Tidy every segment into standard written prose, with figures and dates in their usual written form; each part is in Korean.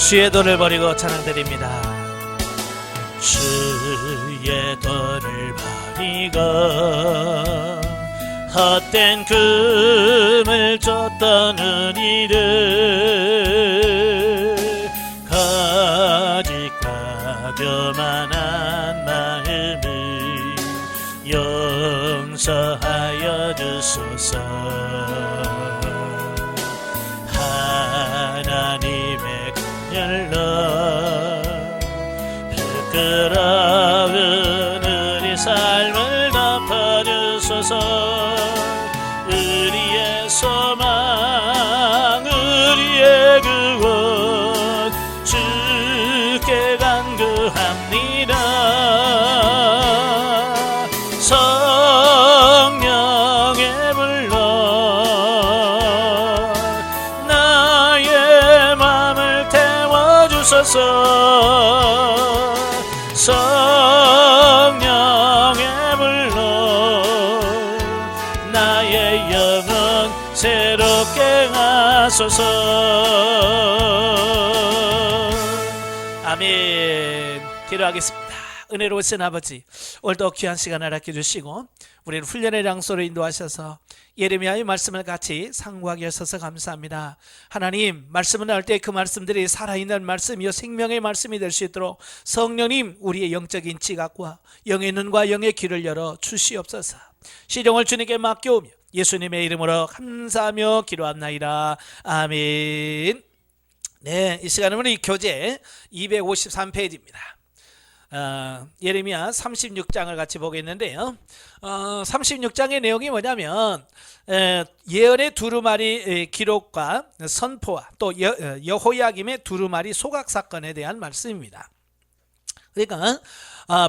주의 돈을 버리고 찬양드립니다. 주의 돈을 버리고 헛된 금을 쫓던 우리를 거짓과 교만한 마음을 용서하여 주소서. 하나님의 긍휼로 부끄러운 우리 삶을 덮어주소서. 우리의 소망 우리의 구원 주께 간구합니다. 성령의 불로 나의 맘을 태워주소서. 성령의 불로 나의 영혼 새롭게 하소서. 아멘. 기도하겠습니다. 은혜로우신 아버지, 오늘도 귀한 시간을 아껴주시고 우리를 훈련의 장소로 인도하셔서 예레미야의 말씀을 같이 상고하게 하셔서 감사합니다. 하나님, 말씀을 나올 때 그 말씀들이 살아있는 말씀이요 생명의 말씀이 될 수 있도록 성령님 우리의 영적인 지각과 영의 눈과 영의 귀를 열어 주시옵소서. 시종을 주님께 맡겨오며 예수님의 이름으로 감사하며 기도합나이다. 아멘. 네, 이 시간은 우리 교재 253페이지입니다. 예레미야 36장을 같이 보겠는데요. 36장의 내용이 뭐냐면 예언의 두루마리 기록과 선포와 또 여호야김의 두루마리 소각 사건에 대한 말씀입니다. 그러니까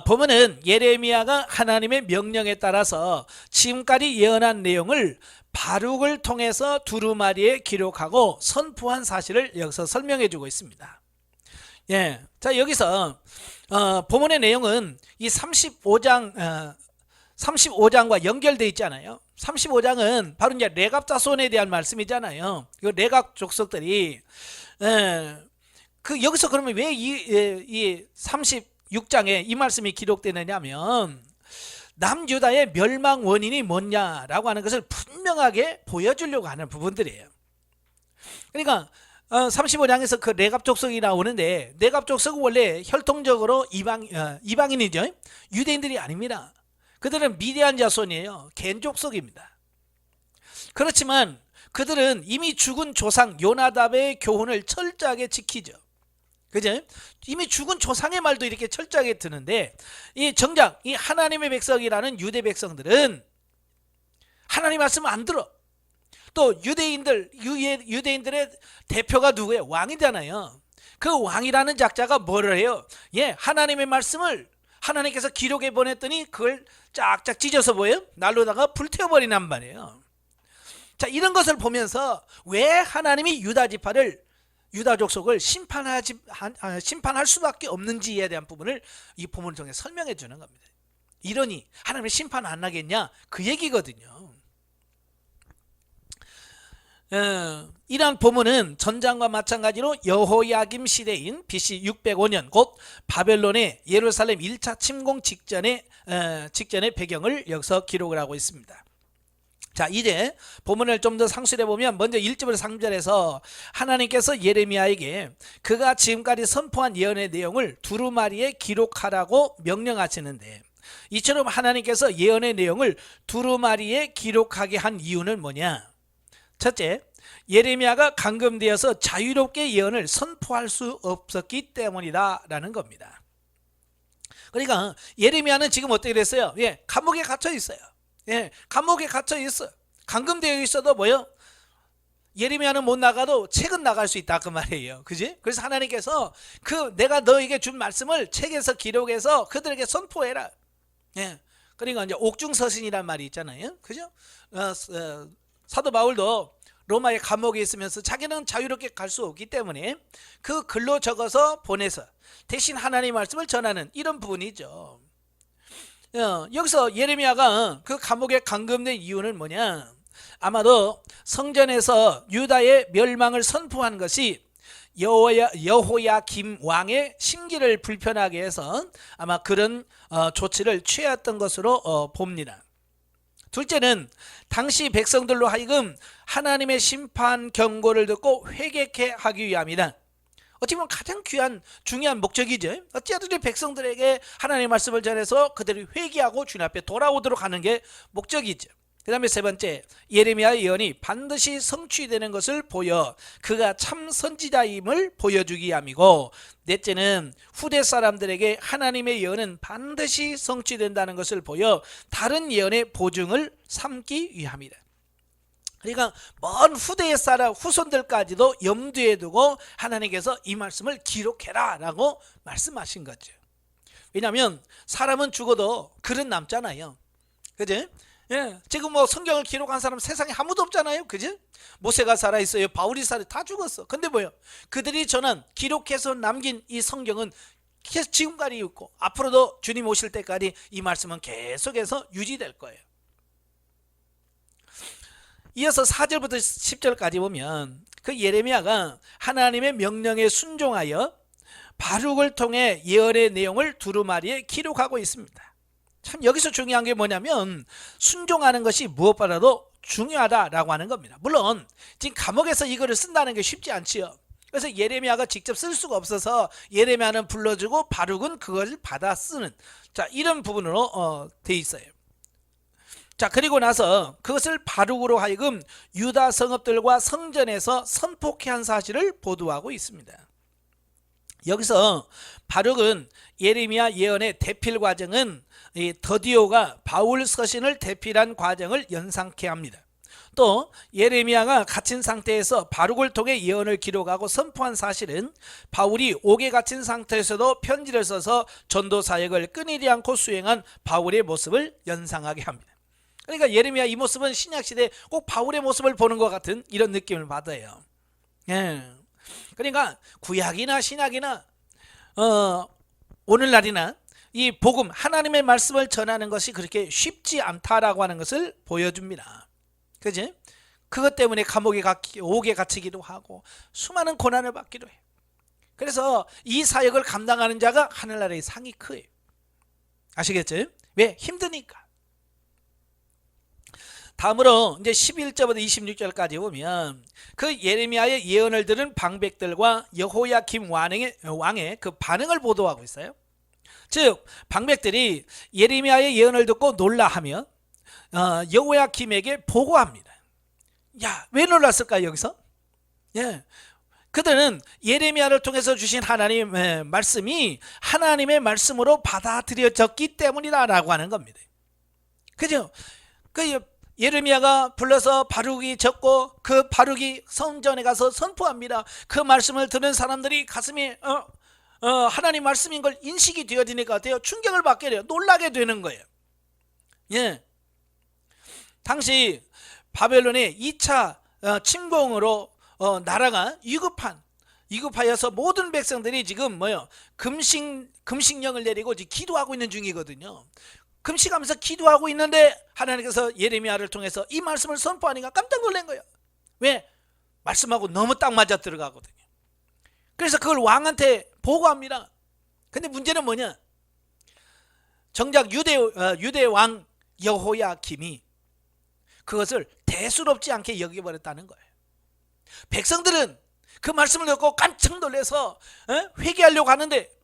보면은 예레미야가 하나님의 명령에 따라서 지금까지 예언한 내용을 바룩을 통해서 두루마리에 기록하고 선포한 사실을 여기서 설명해 주고 있습니다. 예, 자 여기서 본문의 내용은 이 35장과 연결되어 있잖아요. 35장은 바로 이제 레갑 자손에 대한 말씀이잖아요. 이 레갑 족속들이 여기서 그러면 왜 이 36장에 이 말씀이 기록되느냐면 남유다의 멸망 원인이 뭐냐라고 하는 것을 분명하게 보여주려고 하는 부분들이에요. 그러니까 35장에서 그 레갑 족속이 나오는데 레갑 족속은 원래 혈통적으로 이방인이죠. 유대인들이 아닙니다. 그들은 미디안 자손이에요. 겐 족속입니다. 그렇지만 그들은 이미 죽은 조상 요나답의 교훈을 철저하게 지키죠. 그죠? 이미 죽은 조상의 말도 이렇게 철저하게 듣는데 이 정작 이 하나님의 백성이라는 유대 백성들은 하나님 말씀을 안 들어. 또 유대인들의 대표가 누구예요? 왕이잖아요. 그 왕이라는 작자가 뭐를 해요? 예, 하나님의 말씀을 하나님께서 기록해 보냈더니 그걸 쫙쫙 찢어서 뭐예요? 난로다가 불태워버리란 말이에요. 자, 이런 것을 보면서 왜 하나님이 유다 지파를 유다 족속을 심판할 수밖에 없는지에 대한 부분을 이 본문을 통해 설명해 주는 겁니다. 이러니 하나님의 심판 안 하겠냐? 그 얘기거든요. 이러한 본문은 전장과 마찬가지로 여호야김 시대인 BC 605년 곧 바벨론의 예루살렘 1차 침공 직전의 배경을 여기서 기록을 하고 있습니다. 자, 이제 본문을 좀 더 상술해 보면 먼저 1절부터 3절에서 하나님께서 예레미야에게 그가 지금까지 선포한 예언의 내용을 두루마리에 기록하라고 명령하시는데 이처럼 하나님께서 예언의 내용을 두루마리에 기록하게 한 이유는 뭐냐? 첫째, 예레미야가 감금되어서 자유롭게 예언을 선포할 수 없었기 때문이다 라는 겁니다. 그러니까 예레미야는 지금 어떻게 됐어요? 예, 감옥에 갇혀 있어요. 예, 감옥에 갇혀 있어. 감금되어 있어도 뭐요? 예레미야는 못 나가도 책은 나갈 수 있다 그 말이에요. 그지? 그래서 하나님께서 내가 너에게 준 말씀을 책에서 기록해서 그들에게 선포해라. 예. 그러니까 이제 옥중서신이란 말이 있잖아요. 그죠? 사도 바울도 로마의 감옥에 있으면서 자기는 자유롭게 갈 수 없기 때문에 그 글로 적어서 보내서 대신 하나님의 말씀을 전하는 이런 부분이죠. 여기서 예레미야가 그 감옥에 감금된 이유는 뭐냐? 아마도 성전에서 유다의 멸망을 선포한 것이 여호야김 왕의 심기를 불편하게 해서 아마 그런 조치를 취했던 것으로 봅니다. 둘째는 당시 백성들로 하여금 하나님의 심판 경고를 듣고 회개케 하기 위함이다. 어찌 보면 가장 중요한 목적이죠. 어찌하든지 백성들에게 하나님의 말씀을 전해서 그들이 회개하고 주님 앞에 돌아오도록 하는 게 목적이죠. 그 다음에 세 번째, 예레미야의 예언이 반드시 성취되는 것을 보여 그가 참 선지자임을 보여주기 위함이고, 넷째는 후대 사람들에게 하나님의 예언은 반드시 성취된다는 것을 보여 다른 예언의 보증을 삼기 위함이다. 그러니까 먼 후대의 후손들까지도 염두에 두고 하나님께서 이 말씀을 기록해라 라고 말씀하신 거죠. 왜냐하면 사람은 죽어도 글은 남잖아요. 그죠? 예, 지금 뭐 성경을 기록한 사람 세상에 아무도 없잖아요. 그죠? 모세가 살아있어요. 바울이 다 죽었어. 근데 뭐요? 그들이 전한 기록해서 남긴 이 성경은 계속 지금까지 있고 앞으로도 주님 오실 때까지 이 말씀은 계속해서 유지될 거예요. 이어서 4절부터 10절까지 보면 그 예레미야가 하나님의 명령에 순종하여 바룩을 통해 예언의 내용을 두루마리에 기록하고 있습니다. 참 여기서 중요한 게 뭐냐면 순종하는 것이 무엇보다도 중요하다라고 하는 겁니다. 물론 지금 감옥에서 이거를 쓴다는 게 쉽지 않지요. 그래서 예레미야가 직접 쓸 수가 없어서 예레미야는 불러주고 바룩은 그것을 받아 쓰는 이런 부분으로 돼 있어요. 그리고 나서 그것을 바룩으로 하여금 유다 성읍들과 성전에서 선포케 한 사실을 보도하고 있습니다. 여기서 바룩은 예레미야 예언의 대필 과정은 이 더디오가 바울 서신을 대필한 과정을 연상케 합니다. 또 예레미야가 갇힌 상태에서 바룩을 통해 예언을 기록하고 선포한 사실은 바울이 옥에 갇힌 상태에서도 편지를 써서 전도 사역을 끊이지 않고 수행한 바울의 모습을 연상하게 합니다. 그러니까 예레미야 이 모습은 신약시대에 꼭 바울의 모습을 보는 것 같은 이런 느낌을 받아요. 예. 그러니까 구약이나 신약이나 오늘날이나 이 복음 하나님의 말씀을 전하는 것이 그렇게 쉽지 않다라고 하는 것을 보여줍니다. 그지? 그것 때문에 감옥에 옥에 갇히기도 하고 수많은 고난을 받기도 해요. 그래서 이 사역을 감당하는 자가 하늘나라의 상이 커요. 아시겠죠? 왜? 힘드니까. 다음으로 이제 11절부터 26절까지 보면 그 예레미야의 예언을 들은 방백들과 여호야김 왕의 그 반응을 보도하고 있어요. 즉 방백들이 예레미야의 예언을 듣고 놀라하며 여호야김에게 보고합니다. 야, 왜 놀랐을까요 여기서? 예, 그들은 예레미야를 통해서 주신 하나님의 말씀이 하나님의 말씀으로 받아들여졌기 때문이다라고 하는 겁니다. 그죠? 예레미야가 불러서 바룩이 적고 그 바룩이 성전에 가서 선포합니다. 그 말씀을 듣는 사람들이 가슴이 하나님 말씀인 걸 인식이 되어지니까 어때요? 충격을 받게 돼요. 놀라게 되는 거예요. 예. 당시 바벨론의 2차 침공으로 나라가 위급하여서 모든 백성들이 지금 금식령을 내리고 기도하고 있는 중이거든요. 금식하면서 기도하고 있는데 하나님께서 예레미야를 통해서 이 말씀을 선포하니까 깜짝 놀란 거예요. 왜? 말씀하고 너무 딱 맞아 들어가거든요. 그래서 그걸 왕한테 보고합니다. 근데 문제는 뭐냐? 정작 유대 왕 여호야김이 그것을 대수롭지 않게 여겨버렸다는 거예요. 백성들은 그 말씀을 듣고 깜짝 놀라서 회개하려고 하는데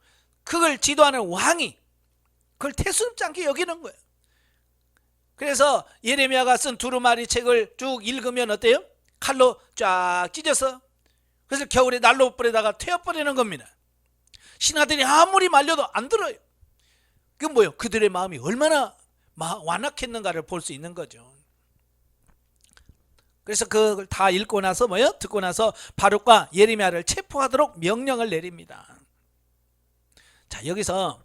그걸 지도하는 왕이 그걸 대수롭지 않게 여기는 거예요. 그래서 예레미야가 쓴 두루마리 책을 쭉 읽으면 어때요? 칼로 쫙 찢어서 그래서 겨울에 난로불에다가 태워버리는 겁니다. 신하들이 아무리 말려도 안 들어요. 그건 뭐예요? 그들의 마음이 얼마나 완악했는가를 볼 수 있는 거죠. 그래서 그걸 다 읽고 나서 듣고 나서 바룩과 예레미야를 체포하도록 명령을 내립니다. 자, 여기서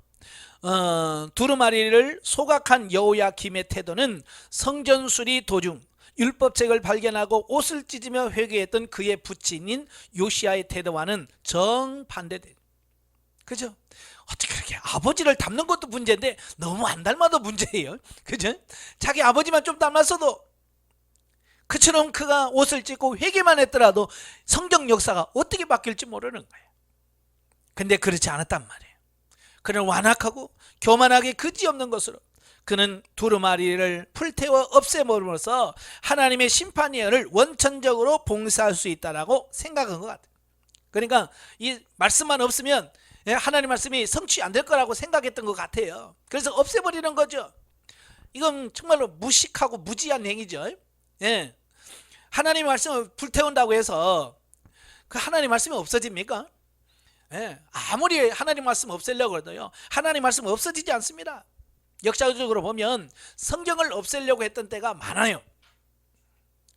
두루마리를 소각한 여호야김의 태도는 성전 수리 도중 율법책을 발견하고 옷을 찢으며 회개했던 그의 부친인 요시야의 태도와는 정반대돼요. 그죠? 어떻게 그렇게 아버지를 닮는 것도 문제인데 너무 안 닮아도 문제예요. 그죠? 자기 아버지만 좀 닮았어도 그처럼 그가 옷을 찢고 회개만 했더라도 성경 역사가 어떻게 바뀔지 모르는 거예요. 근데 그렇지 않았단 말이에요. 그는 완악하고 교만하게 그지없는 것으로 그는 두루마리를 불태워 없애버림으로써 하나님의 심판 예언을 원천적으로 봉쇄할 수 있다라고 생각한 것 같아요. 그러니까 이 말씀만 없으면 하나님 말씀이 성취 안 될 거라고 생각했던 것 같아요. 그래서 없애버리는 거죠. 이건 정말로 무식하고 무지한 행위죠. 예. 하나님 말씀을 불태운다고 해서 그 하나님 말씀이 없어집니까? 예. 아무리 하나님 말씀 없애려고 해도요, 하나님 말씀 없어지지 않습니다. 역사적으로 보면 성경을 없애려고 했던 때가 많아요.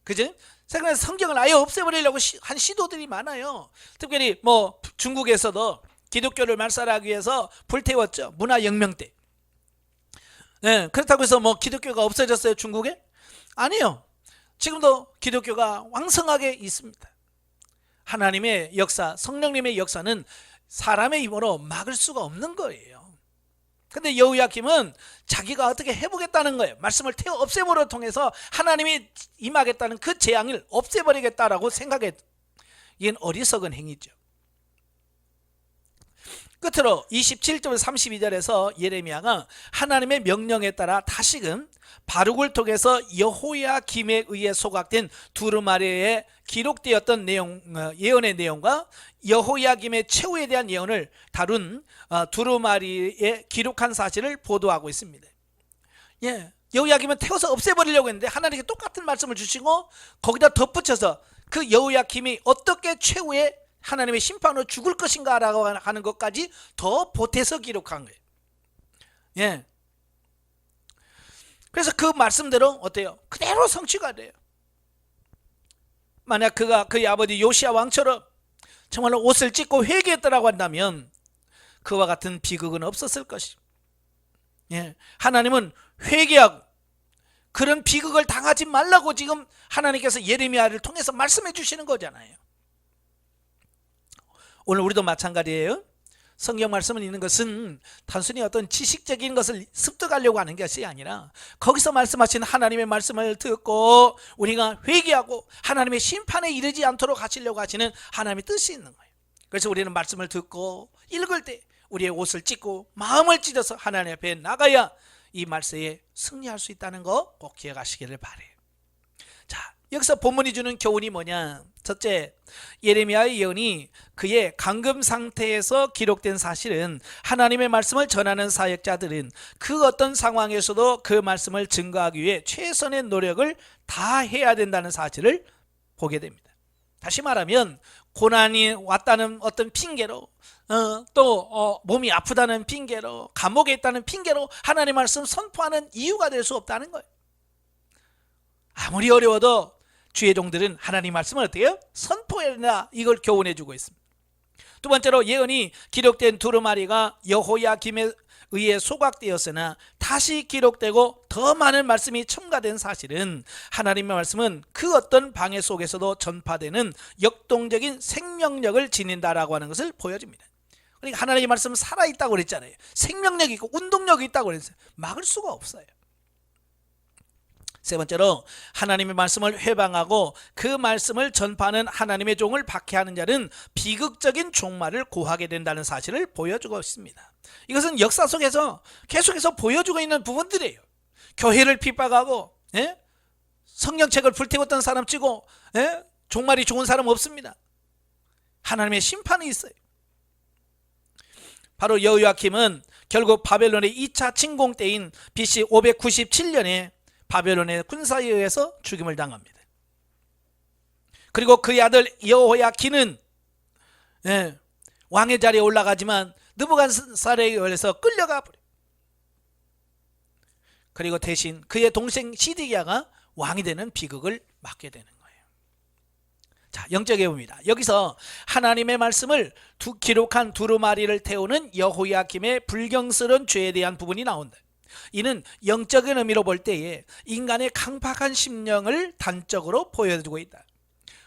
그죠? 그래서 성경을 아예 없애버리려고 한 시도들이 많아요. 특별히 뭐 중국에서도 기독교를 말살하기 위해서 불태웠죠. 문화혁명 때. 네, 그렇다고 해서 뭐 기독교가 없어졌어요, 중국에? 아니요. 지금도 기독교가 왕성하게 있습니다. 하나님의 역사, 성령님의 역사는 사람의 힘으로 막을 수가 없는 거예요. 근데 여호야김은 자기가 어떻게 해보겠다는 거예요. 말씀을 태워 없애버려 통해서 하나님이 임하겠다는 그 재앙을 없애버리겠다라고 생각했. 이건 어리석은 행위죠. 끝으로 27절 32절에서 예레미야가 하나님의 명령에 따라 다시금 바룩을 통해서 여호야김에 의해 소각된 두루마리에 기록되었던 내용, 예언의 내용과 여호야김의 최후에 대한 예언을 다룬 두루마리에 기록한 사실을 보도하고 있습니다. 예, 여호야김은 태워서 없애버리려고 했는데 하나님께 똑같은 말씀을 주시고 거기다 덧붙여서 그 여호야김이 어떻게 최후에 하나님의 심판으로 죽을 것인가 라고 하는 것까지 더 보태서 기록한 거예요. 예. 그래서 그 말씀대로 어때요? 그대로 성취가 돼요. 만약 그가 그의 아버지 요시야 왕처럼 정말로 옷을 찢고 회개했더라고 한다면 그와 같은 비극은 없었을 것이죠. 예. 하나님은 회개하고 그런 비극을 당하지 말라고 지금 하나님께서 예레미야를 통해서 말씀해 주시는 거잖아요. 오늘 우리도 마찬가지예요. 성경 말씀을 읽는 것은 단순히 어떤 지식적인 것을 습득하려고 하는 것이 아니라 거기서 말씀하신 하나님의 말씀을 듣고 우리가 회개하고 하나님의 심판에 이르지 않도록 하시려고 하시는 하나님의 뜻이 있는 거예요. 그래서 우리는 말씀을 듣고 읽을 때 우리의 옷을 찢고 마음을 찢어서 하나님 앞에 나가야 이 말씀에 승리할 수 있다는 거 꼭 기억하시기를 바라요. 자, 여기서 본문이 주는 교훈이 뭐냐? 첫째, 예레미야의 예언이 그의 감금 상태에서 기록된 사실은 하나님의 말씀을 전하는 사역자들은 그 어떤 상황에서도 그 말씀을 증거하기 위해 최선의 노력을 다해야 된다는 사실을 보게 됩니다. 다시 말하면 고난이 왔다는 어떤 핑계로 또 몸이 아프다는 핑계로 감옥에 있다는 핑계로 하나님의 말씀 선포하는 이유가 될 수 없다는 거예요. 아무리 어려워도 주의 종들은 하나님 말씀을 어떻게 해요? 선포해야 된다. 이걸 교훈해 주고 있습니다. 두 번째로 예언이 기록된 두루마리가 여호야김에 의해 소각되었으나 다시 기록되고 더 많은 말씀이 첨가된 사실은 하나님의 말씀은 그 어떤 방해 속에서도 전파되는 역동적인 생명력을 지닌다라고 하는 것을 보여줍니다. 그러니까 하나님의 말씀은 살아있다고 그랬잖아요. 생명력이 있고 운동력이 있다고 그랬어요. 막을 수가 없어요. 세 번째로 하나님의 말씀을 회방하고 그 말씀을 전파하는 하나님의 종을 박해하는 자는 비극적인 종말을 고하게 된다는 사실을 보여주고 있습니다. 이것은 역사 속에서 계속해서 보여주고 있는 부분들이에요. 교회를 핍박하고 성경책을 불태웠던 사람 치고 종말이 좋은 사람 없습니다. 하나님의 심판이 있어요. 바로 여호야김은 결국 바벨론의 2차 침공 때인 BC 597년에 바벨론의 군사에 의해서 죽임을 당합니다. 그리고 그의 아들 여호야긴은 왕의 자리에 올라가지만 느부갓네살에 의해서 끌려가 버려요. 그리고 대신 그의 동생 시드기야가 왕이 되는 비극을 맞게 되는 거예요. 자, 영적에 봅니다. 여기서 하나님의 말씀을 기록한 두루마리를 태우는 여호야김의 불경스러운 죄에 대한 부분이 나온다. 이는 영적인 의미로 볼 때에 인간의 강팍한 심령을 단적으로 보여주고 있다.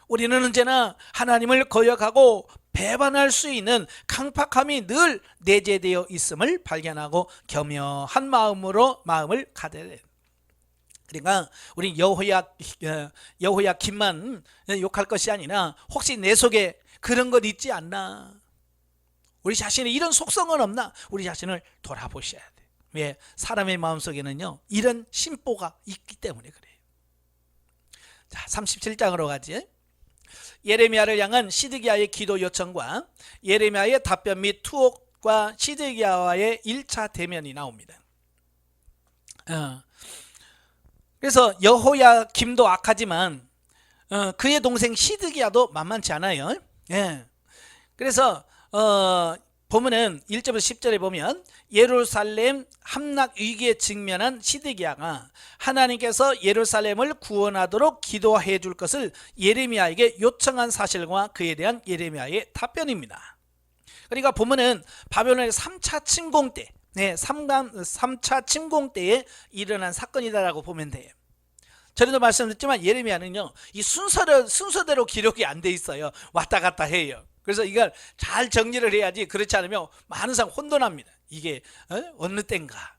우리는 언제나 하나님을 거역하고 배반할 수 있는 강팍함이 늘 내재되어 있음을 발견하고 겸허한 마음으로 마음을 가져야 돼요. 그러니까 우리 여호야김만 욕할 것이 아니라 혹시 내 속에 그런 것 있지 않나? 우리 자신의 이런 속성은 없나? 우리 자신을 돌아보셔야 돼. 왜? 사람의 마음속에는요 이런 심보가 있기 때문에 그래요. 자, 37장으로 가지. 예레미야를 향한 시드기야의 기도 요청과 예레미야의 답변 및 투옥과 시드기야와의 1차 대면이 나옵니다. 그래서 여호야김도 악하지만 그의 동생 시드기야도 만만치 않아요. 예. 그래서 보면은 1절부터 10절에 보면 예루살렘 함락 위기에 직면한 시드기야가 하나님께서 예루살렘을 구원하도록 기도해 줄 것을 예레미야에게 요청한 사실과 그에 대한 예레미야의 답변입니다. 그러니까 보면은 바벨론의 3차 침공 때, 3차 침공 때에 일어난 사건이다라고 보면 돼요. 전에도 말씀드렸지만 예레미야는요 이 순서대로 기록이 안 돼 있어요. 왔다 갔다 해요. 그래서 이걸 잘 정리를 해야지, 그렇지 않으면 많은 사람 혼돈합니다. 이게 어느 때인가.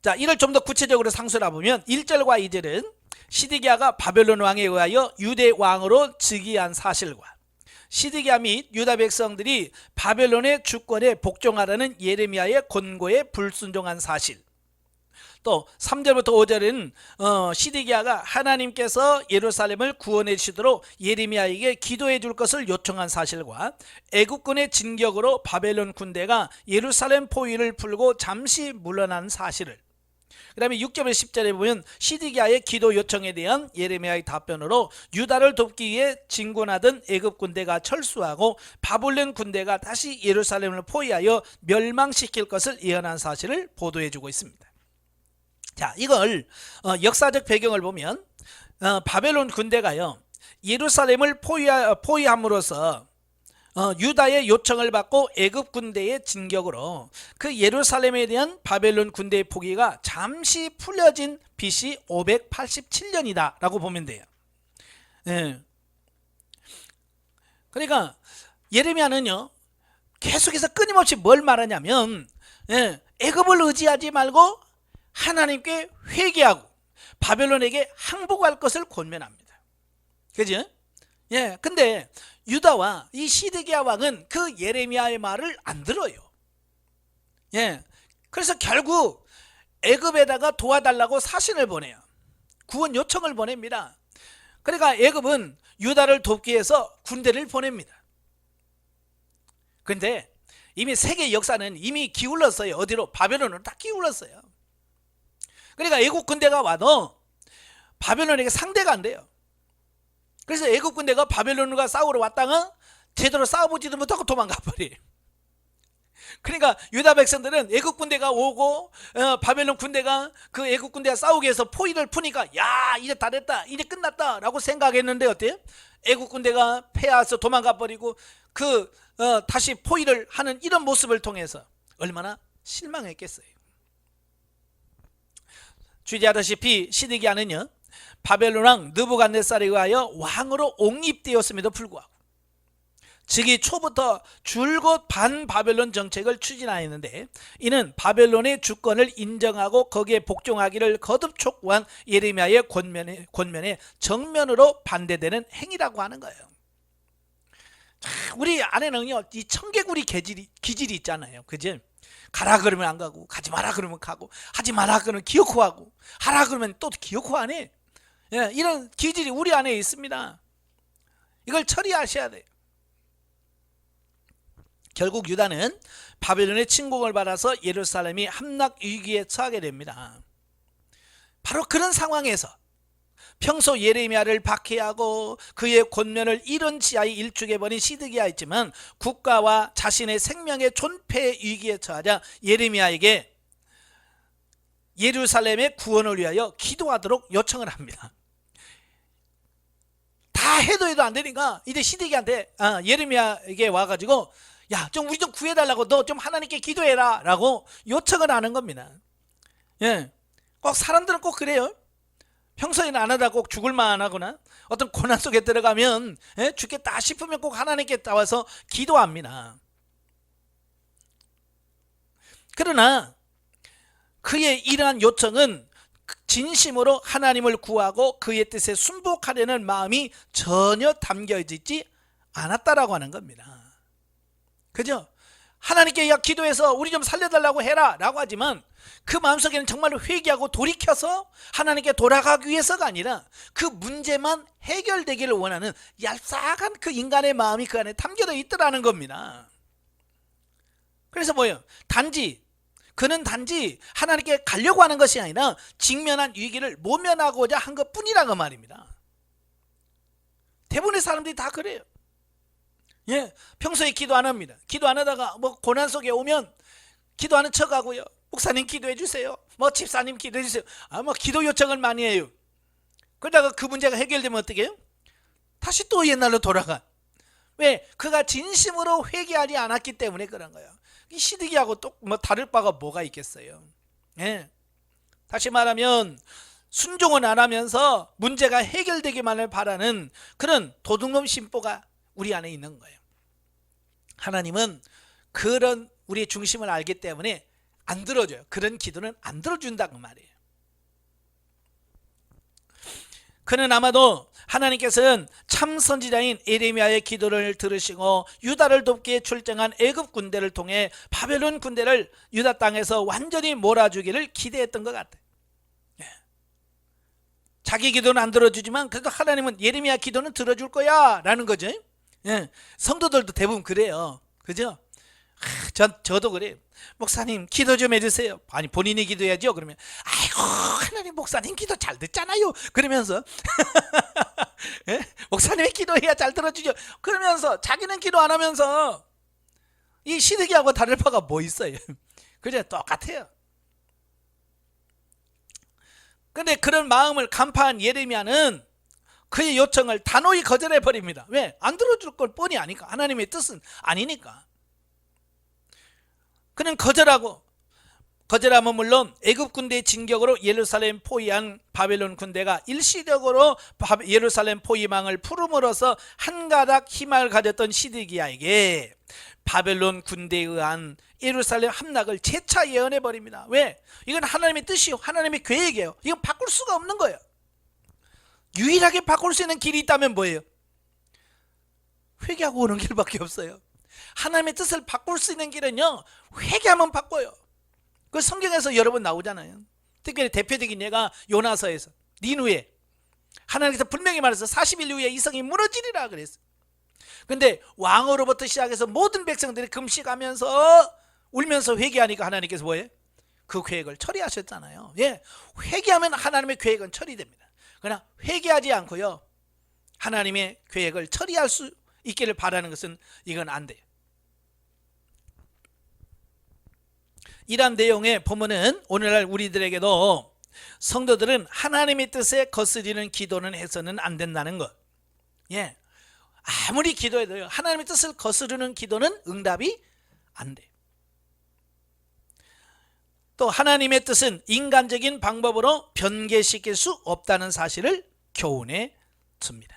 자, 이를 좀 더 구체적으로 상수해 보면 1절과 2절은 시드기야가 바벨론 왕에 의하여 유대 왕으로 즉위한 사실과 시드기야 및 유다 백성들이 바벨론의 주권에 복종하라는 예레미야의 권고에 불순종한 사실, 또 3절부터 5절은 시드기야가 하나님께서 예루살렘을 구원해 주시도록 예레미야에게 기도해 줄 것을 요청한 사실과 애국군의 진격으로 바벨론 군대가 예루살렘 포위를 풀고 잠시 물러난 사실을, 그 다음에 6절부터 10절에 보면 시드기야의 기도 요청에 대한 예레미야의 답변으로 유다를 돕기 위해 진군하던 애굽 군대가 철수하고 바벨론 군대가 다시 예루살렘을 포위하여 멸망시킬 것을 예언한 사실을 보도해 주고 있습니다. 자, 이걸 역사적 배경을 보면 바벨론 군대가요 예루살렘을 포위함으로써 유다의 요청을 받고 애굽 군대의 진격으로 그 예루살렘에 대한 바벨론 군대의 포기가 잠시 풀려진 BC 587년이다 라고 보면 돼요. 그러니까 예레미야는요 계속해서 끊임없이 뭘 말하냐면 애굽을 의지하지 말고 하나님께 회개하고 바벨론에게 항복할 것을 권면합니다. 그죠? 근데 유다와 이 시드기야 왕은 그 예레미야의 말을 안 들어요. 그래서 결국 애굽에다가 도와달라고 사신을 보내요. 구원 요청을 보냅니다. 그러니까 애굽은 유다를 돕기 위해서 군대를 보냅니다. 그런데 이미 세계 역사는 이미 기울었어요. 어디로? 바벨론으로 딱 기울었어요. 그러니까 애국 군대가 와도 바벨론에게 상대가 안 돼요. 그래서 애국 군대가 바벨론과 싸우러 왔다가 제대로 싸워보지도 못하고 도망가 버려요. 그러니까 유다 백성들은 애국 군대가 오고 바벨론 군대가 그 애국 군대가 싸우기 위해서 포위를 푸니까 야 이제 다 됐다, 이제 끝났다 라고 생각했는데 어때요? 애국 군대가 패해서 도망가 버리고 다시 포위를 하는 이런 모습을 통해서 얼마나 실망했겠어요. 주제하다시피 시드기야는요 바벨론 왕 느부갓네살에 의하여 왕으로 옹립되었음에도 불구하고 즉위 초부터 줄곧 반바벨론 정책을 추진하였는데 이는 바벨론의 주권을 인정하고 거기에 복종하기를 거듭 촉구한 예레미야의 권면에 정면으로 반대되는 행위라고 하는 거예요. 자, 우리 안에는요 이 청개구리 기질이 있잖아요. 그죠? 가라 그러면 안 가고, 가지 마라 그러면 가고, 하지 마라 그러면 기어코 하고, 하라 그러면 또 기어코 안 해. 이런 기질이 우리 안에 있습니다. 이걸 처리하셔야 돼요. 결국 유다는 바벨론의 침공을 받아서 예루살렘이 함락 위기에 처하게 됩니다. 바로 그런 상황에서 평소 예레미야를 박해하고 그의 권면을 이런 지하에 일축해버린 시드기야였지만 국가와 자신의 생명의 존폐 위기에 처하자 예레미야에게 예루살렘의 구원을 위하여 기도하도록 요청을 합니다. 다 해도 안 되니까 이제 시드기야한테 예레미야에게 와가지고 야, 좀 우리 좀 구해달라고, 너 좀 하나님께 기도해라 라고 요청을 하는 겁니다. 꼭 사람들은 꼭 그래요. 평소에는 안 하다 꼭 죽을만 하거나 어떤 고난 속에 들어가면 죽겠다 싶으면 꼭 하나님께 나와서 기도합니다. 그러나 그의 이러한 요청은 진심으로 하나님을 구하고 그의 뜻에 순복하려는 마음이 전혀 담겨있지 않았다라고 하는 겁니다. 그죠? 하나님께 야 기도해서 우리 좀 살려달라고 해라 라고 하지만 그 마음속에는 정말로 회개하고 돌이켜서 하나님께 돌아가기 위해서가 아니라 그 문제만 해결되기를 원하는 얄쌍한 그 인간의 마음이 그 안에 담겨져 있더라는 겁니다. 그래서 뭐예요? 그는 단지 하나님께 가려고 하는 것이 아니라 직면한 위기를 모면하고자 한 것뿐이라고 말입니다. 대부분의 사람들이 다 그래요. 예, 평소에 기도 안 합니다. 기도 안 하다가 뭐 고난 속에 오면 기도하는 척하고요. 목사님 기도해 주세요. 뭐 집사님 기도해 주세요. 뭐 기도 요청을 많이 해요. 그러다가 그 문제가 해결되면 어떻게 해요? 다시 또 옛날로 돌아가. 왜? 그가 진심으로 회개하지 않았기 때문에 그런 거예요. 이 시드기하고 또 뭐 다를 바가 뭐가 있겠어요. 예. 다시 말하면 순종은 안 하면서 문제가 해결되기만을 바라는 그런 도둑놈 심보가 우리 안에 있는 거예요. 하나님은 그런 우리의 중심을 알기 때문에 안 들어줘요. 그런 기도는 안 들어준다고 말이에요. 그는 아마도 하나님께서는 참 선지자인 예레미야의 기도를 들으시고 유다를 돕기에 출정한 애굽 군대를 통해 바벨론 군대를 유다 땅에서 완전히 몰아주기를 기대했던 것 같아요. 자기 기도는 안 들어주지만 그래도 하나님은 예레미야 기도는 들어줄 거야 라는 거죠. 성도들도 대부분 그래요. 그죠? 저도 그래요. 목사님 기도 좀 해주세요. 아니 본인이 기도해야죠. 그러면 아이고 하나님 목사님 기도 잘 듣잖아요. 그러면서 목사님이 기도해야 잘 들어주죠. 그러면서 자기는 기도 안 하면서 이 시드기하고 다를 바가 뭐 있어요. 그죠? 똑같아요. 근데 그런 마음을 간파한 예레미야는 그의 요청을 단호히 거절해 버립니다. 왜? 안 들어줄 걸 뻔히 아니까. 하나님의 뜻은 아니니까. 그는 거절하면 물론 애굽 군대의 진격으로 예루살렘 포위한 바벨론 군대가 일시적으로 예루살렘 포위망을 풀음으로써 한가닥 희망을 가졌던 시드기야에게 바벨론 군대에 의한 예루살렘 함락을 재차 예언해 버립니다. 왜? 이건 하나님의 뜻이요, 하나님의 계획이에요. 이건 바꿀 수가 없는 거예요. 유일하게 바꿀 수 있는 길이 있다면 뭐예요? 회개하고 오는 길밖에 없어요. 하나님의 뜻을 바꿀 수 있는 길은요, 회개하면 바꿔요. 그 성경에서 여러 번 나오잖아요. 특별히 대표적인 예가 요나서에서 니누에 하나님께서 분명히 말해서 40일 후에 이 성이 무너지리라 그랬어요. 근데 왕으로부터 시작해서 모든 백성들이 금식하면서 울면서 회개하니까 하나님께서 뭐예요? 그 계획을 처리하셨잖아요. 예, 회개하면 하나님의 계획은 처리됩니다. 그러나 회개하지 않고요, 하나님의 계획을 처리할 수 있기를 바라는 것은 이건 안 돼요. 이러한 내용의 본문은 오늘날 우리들에게도 성도들은 하나님의 뜻에 거스리는 기도는 해서는 안 된다는 것. 예, 아무리 기도해도요, 하나님의 뜻을 거스르는 기도는 응답이 안 돼요. 또 하나님의 뜻은 인간적인 방법으로 변개시킬 수 없다는 사실을 교훈해 줍니다.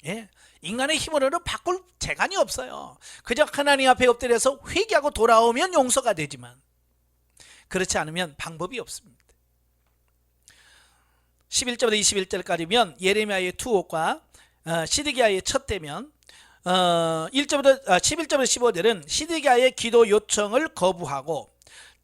예, 인간의 힘으로는 바꿀 재간이 없어요. 그저 하나님 앞에 엎드려서 회개하고 돌아오면 용서가 되지만 그렇지 않으면 방법이 없습니다. 11절부터 21절까지면 예레미야의 투옥과 시드기야의 첫 대면, 11절부터 15절은 시드기야의 기도 요청을 거부하고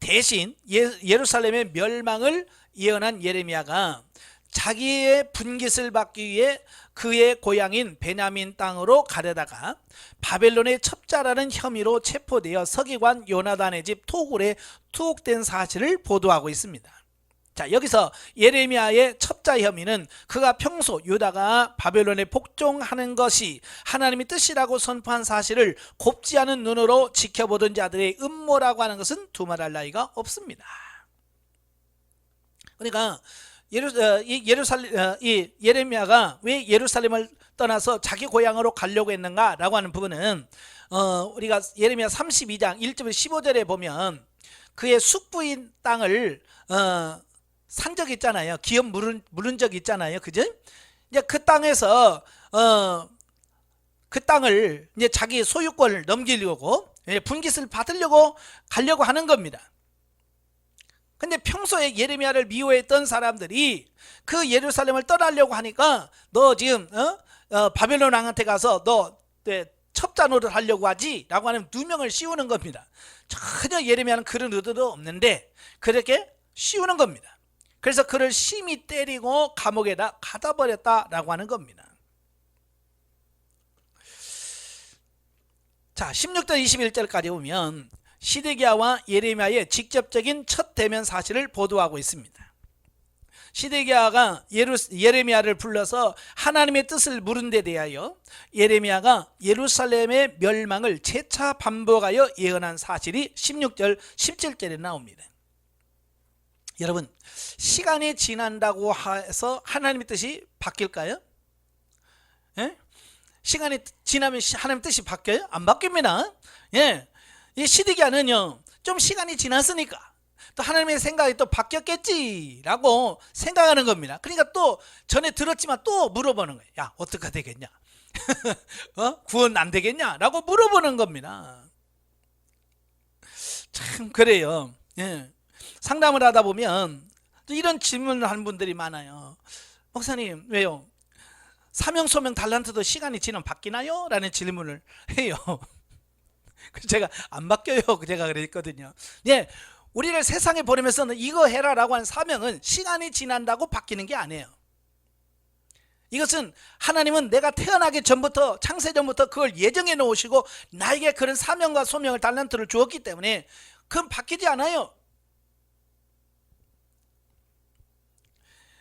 대신 예루살렘의 멸망을 예언한 예레미야가 자기의 분깃을 받기 위해 그의 고향인 베냐민 땅으로 가려다가 바벨론의 첩자라는 혐의로 체포되어 서기관 요나단의 집 토굴에 투옥된 사실을 보도하고 있습니다. 자, 여기서 예레미야의 첩자 혐의는 그가 평소 유다가 바벨론에 복종하는 것이 하나님의 뜻이라고 선포한 사실을 곱지 않은 눈으로 지켜보던 자들의 음모라고 하는 것은 두말할 나위가 없습니다. 그러니까 예레미야가 왜 예루살렘을 떠나서 자기 고향으로 가려고 했는가라고 하는 부분은 우리가 예레미야 32장 1절부터 15절에 보면 그의 숙부인 땅을 산 적 있잖아요. 기업 물은 적 있잖아요. 그죠? 이제 그 땅에서 그 땅을 이제 자기 소유권을 넘기려고 분깃을 받으려고 가려고 하는 겁니다. 근데 평소에 예레미야를 미워했던 사람들이 그 예루살렘을 떠나려고 하니까 너 지금 바벨론 왕한테 가서 너 첩자 노릇 하려고 하지? 라고 하는 누명을 씌우는 겁니다. 전혀 예레미야는 그런 의도도 없는데 그렇게 씌우는 겁니다. 그래서 그를 심히 때리고 감옥에다 가다 버렸다라고 하는 겁니다. 자, 16절 21절까지 보면 시드기야와 예레미야의 직접적인 첫 대면 사실을 보도하고 있습니다. 시드기야가 예레미야를 불러서 하나님의 뜻을 물은 데 대하여 예레미야가 예루살렘의 멸망을 재차 반복하여 예언한 사실이 16절 17절에 나옵니다. 여러분, 시간이 지난다고 해서 하나님의 뜻이 바뀔까요? 예? 시간이 지나면 하나님의 뜻이 바뀌어요? 안 바뀝니다. 예. 이 시드기야는요, 좀 시간이 지났으니까 또 하나님의 생각이 또 바뀌었겠지라고 생각하는 겁니다. 그러니까 또 전에 들었지만 또 물어보는 거예요. 야, 어떻게 되겠냐? 구원 안 되겠냐? 라고 물어보는 겁니다. 참 그래요. 예. 상담을 하다 보면 또 이런 질문을 하는 분들이 많아요. 목사님, 왜요? 사명, 소명, 달란트도 시간이 지나면 바뀌나요? 라는 질문을 해요. 제가 안 바뀌어요. 제가 그랬거든요. 예, 우리를 세상에 보내면서는 이거 해라 라고 하는 사명은 시간이 지난다고 바뀌는 게 아니에요. 이것은 하나님은 내가 태어나기 전부터, 창세 전부터 그걸 예정해 놓으시고 나에게 그런 사명과 소명을, 달란트를 주었기 때문에 그건 바뀌지 않아요.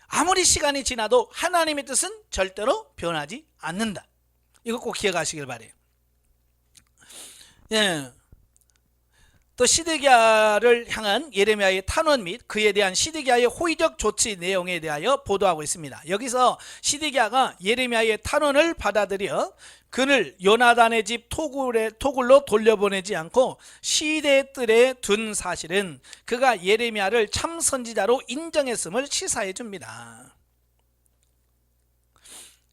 아무리 시간이 지나도 하나님의 뜻은 절대로 변하지 않는다. 이거 꼭 기억하시길 바래요. 예. 또 시드기야를 향한 예레미야의 탄원 및 그에 대한 시드기야의 호의적 조치 내용에 대하여 보도하고 있습니다. 여기서 시드기야가 예레미야의 탄원을 받아들여 그를 요나단의 집 토굴로 돌려보내지 않고 시대의 뜰에 둔 사실은 그가 예레미야를 참 선지자로 인정했음을 시사해 줍니다.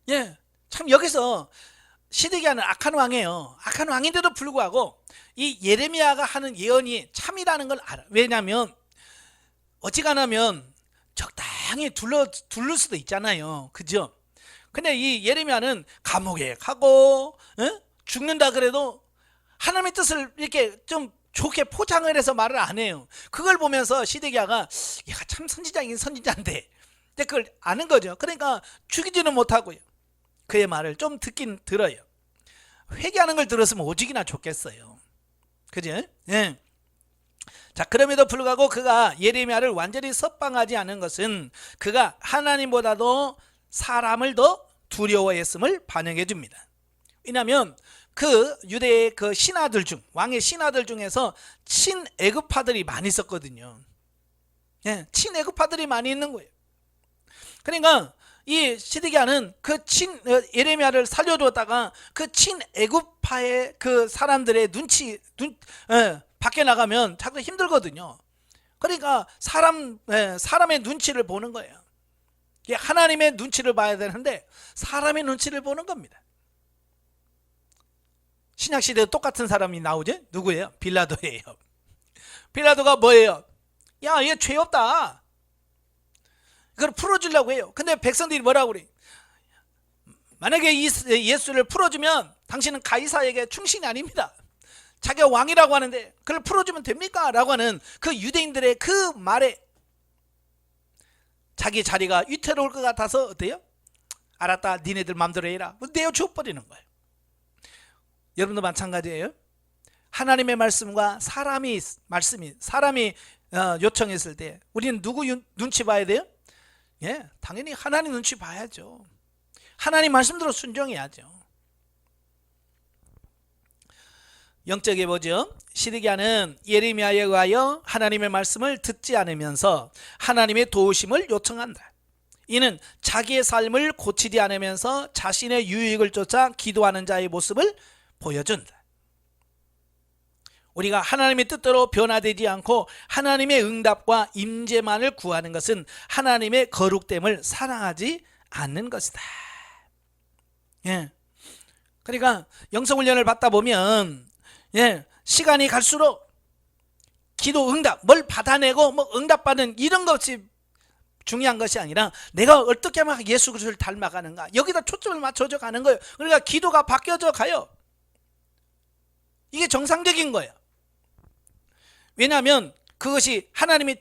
예, 참 여기서 시드기야는 악한 왕이에요. 악한 왕인데도 불구하고 이 예레미야가 하는 예언이 참이라는 걸 알아. 왜냐하면 어지간하면 적당히 둘를 수도 있잖아요. 그죠? 근데 이 예레미야는 감옥에 가고 죽는다 그래도 하나님의 뜻을 이렇게 좀 좋게 포장을 해서 말을 안 해요. 그걸 보면서 시드기야가 얘가 참 선지자이긴 선지자인데 그걸 아는 거죠. 그러니까 죽이지는 못하고요. 그의 말을 좀 듣긴 들어요. 회개하는 걸 들었으면 오직이나 좋겠어요. 그죠? 예. 자, 그럼에도 불구하고 그가 예레미야를 완전히 석방하지 않은 것은 그가 하나님보다도 사람을 더 두려워했음을 반영해 줍니다. 왜냐하면 그 유대의 그 신하들 중, 왕의 신하들 중에서 친애굽파들이 많이 있었거든요. 예, 친애굽파들이 많이 있는 거예요. 그러니까 이 시드기야는 그 예레미야를 살려두었다가 그 친애굽파의 그 사람들의 밖에 나가면 자꾸 힘들거든요. 그러니까 사람의 눈치를 보는 거예요. 하나님의 눈치를 봐야 되는데 사람의 눈치를 보는 겁니다. 신약시대에 똑같은 사람이 나오죠? 누구예요? 빌라도예요. 빌라도가 뭐예요? 야, 얘 죄 없다. 그걸 풀어주려고 해요. 근데 백성들이 뭐라고 그래? 만약에 예수를 풀어주면 당신은 가이사에게 충신이 아닙니다. 자기가 왕이라고 하는데 그걸 풀어주면 됩니까? 라고 하는 그 유대인들의 그 말에 자기 자리가 위태로울 것 같아서 어때요? 알았다, 니네들 맘대로 해라. 내어 주어버리는 거예요. 여러분도 마찬가지예요. 하나님의 말씀과 사람이 요청했을 때 우리는 누구 눈치 봐야 돼요? 예, 당연히 하나님 눈치 봐야죠. 하나님 말씀대로 순종해야죠. 영적에 보죠. 시드기야는 예레미야에 의하여 하나님의 말씀을 듣지 않으면서 하나님의 도우심을 요청한다. 이는 자기의 삶을 고치지 않으면서 자신의 유익을 쫓아 기도하는 자의 모습을 보여준다. 우리가 하나님의 뜻대로 변화되지 않고 하나님의 응답과 임재만을 구하는 것은 하나님의 거룩됨을 사랑하지 않는 것이다. 예. 그러니까 영성훈련을 받다 보면 시간이 갈수록 기도 응답, 뭘 받아내고 뭐 응답받는 이런 것이 중요한 것이 아니라 내가 어떻게 하면 예수 그리스도를 닮아가는가, 여기다 초점을 맞춰져 가는 거예요. 그러니까 기도가 바뀌어져 가요. 이게 정상적인 거예요. 왜냐하면 그것이 하나님이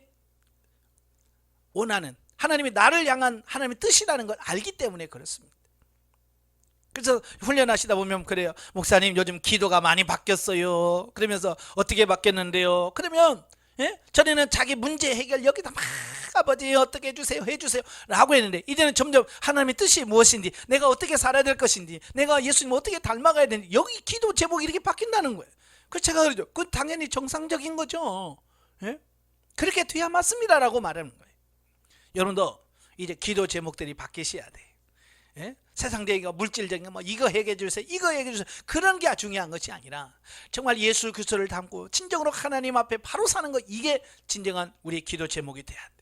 원하는, 하나님이 나를 향한 하나님의 뜻이라는 걸 알기 때문에 그렇습니다. 그래서 훈련하시다 보면 그래요. 목사님 요즘 기도가 많이 바뀌었어요. 그러면서 어떻게 바뀌었는데요? 그러면 전에는 자기 문제 해결 여기다 막 아버지 어떻게 해주세요 해주세요 라고 했는데, 이제는 점점 하나님의 뜻이 무엇인지, 내가 어떻게 살아야 될 것인지, 내가 예수님 어떻게 닮아가야 되는지, 여기 기도 제목이 이렇게 바뀐다는 거예요. 그래서 제가 그러죠. 그건 당연히 정상적인 거죠. 그렇게 돼야 맞습니다 라고 말하는 거예요. 여러분도 이제 기도 제목들이 바뀌셔야 돼. 세상적인 물질적인 거, 뭐 이거 해결해 주세요, 이거 해결해 주세요, 그런 게 중요한 것이 아니라 정말 예수 그리스도를 닮고 진정으로 하나님 앞에 바로 사는 거, 이게 진정한 우리 기도 제목이 돼야 돼.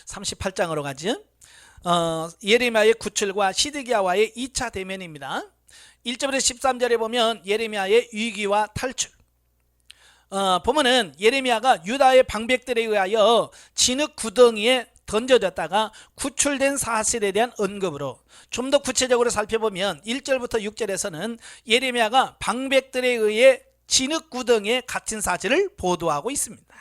38장으로 가죠. 예레미야의 구출과 시드기야와의 2차 대면입니다. 1절에서 13절에 보면 예레미야의 위기와 탈출. 보면은 예레미야가 유다의 방백들에 의하여 진흙 구덩이에 던져졌다가 구출된 사실에 대한 언급으로 좀 더 구체적으로 살펴보면 1절부터 6절에서는 예레미야가 방백들에 의해 진흙 구덩이에 갇힌 사실을 보도하고 있습니다.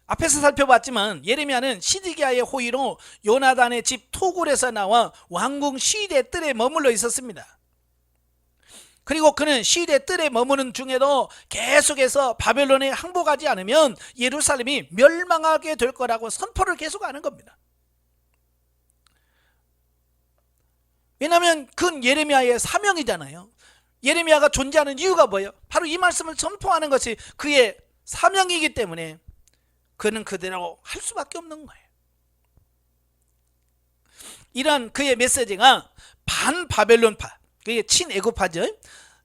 앞에서 살펴봤지만 예레미야는 시드기야의 호의로 요나단의 집 토굴에서 나와 왕궁 시대 뜰에 머물러 있었습니다. 그리고 그는 시대 뜰에 머무는 중에도 계속해서 바벨론에 항복하지 않으면 예루살렘이 멸망하게 될 거라고 선포를 계속하는 겁니다. 왜냐하면 그건 예레미야의 사명이잖아요. 예레미야가 존재하는 이유가 뭐예요? 바로 이 말씀을 선포하는 것이 그의 사명이기 때문에 그는 그대로 할 수밖에 없는 거예요. 이런 그의 메시지가 반바벨론파, 그게 친애굽파죠.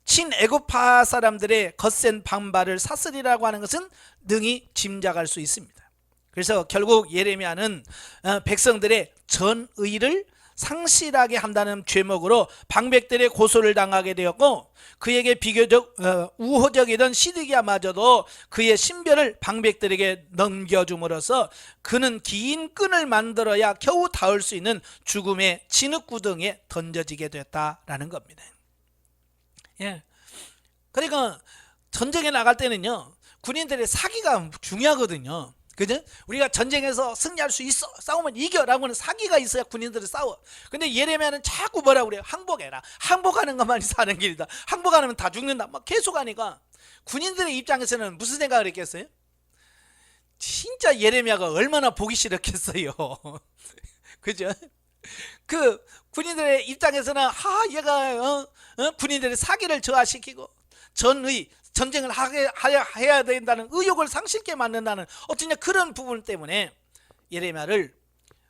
친애굽파 사람들의 거센 반발을 사슬이라고 하는 것은 능히 짐작할 수 있습니다. 그래서 결국 예레미야는 백성들의 전의를 상실하게 한다는 죄목으로 방백들의 고소를 당하게 되었고, 그에게 비교적 우호적이던 시드기야마저도 그의 신변을 방백들에게 넘겨줌으로써 그는 긴 끈을 만들어야 겨우 닿을 수 있는 죽음의 진흙구덩이에 던져지게 됐다라는 겁니다. 그러니까 전쟁에 나갈 때는요, 군인들의 사기가 중요하거든요. 그죠? 우리가 전쟁에서 승리할 수 있어, 싸우면 이겨라고 하는 사기가 있어야 군인들은 싸워. 근데 예레미야는 자꾸 뭐라고 그래요? 항복해라, 항복하는 것만이 사는 길이다, 항복 안 하면 다 죽는다, 막 계속 하니까 군인들의 입장에서는 무슨 생각을 했겠어요? 진짜 예레미야가 얼마나 보기 싫었겠어요. 그죠? 그 군인들의 입장에서는 얘가 군인들의 사기를 저하시키고 전쟁을 해야 된다는 의욕을 상실케 만든다는 어쩌냐 그런 부분 때문에 예레미야를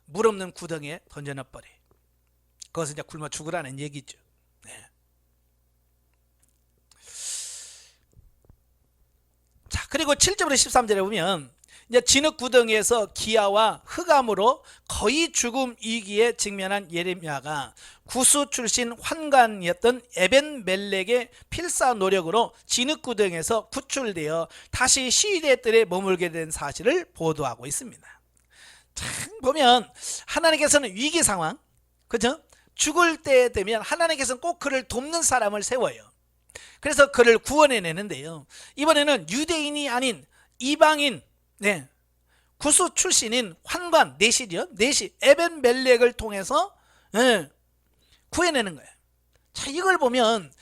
물 없는 구덩이에 던져넣어버려. 그것은 이제 굶어 죽으라는 얘기죠. 자, 그리고 7절부터 13절에 보면 이제 진흙 구덩이에서 기아와 흑암으로 거의 죽음 위기에 직면한 예레미야가 구수 출신 환관이었던 에벤멜렉의 필사 노력으로 진흙 구덩이에서 구출되어 다시 시대 뜰에 머물게 된 사실을 보도하고 있습니다. 참 보면 하나님께서는 위기 상황, 그죠? 죽을 때 되면 하나님께서는 꼭 그를 돕는 사람을 세워요. 그래서 그를 구원해내는데요, 이번에는 유대인이 아닌 이방인, 구수 출신인 환관 내시죠. 내시 에벤멜렉을 통해서 구해내는 거예요. 자, 이걸 보면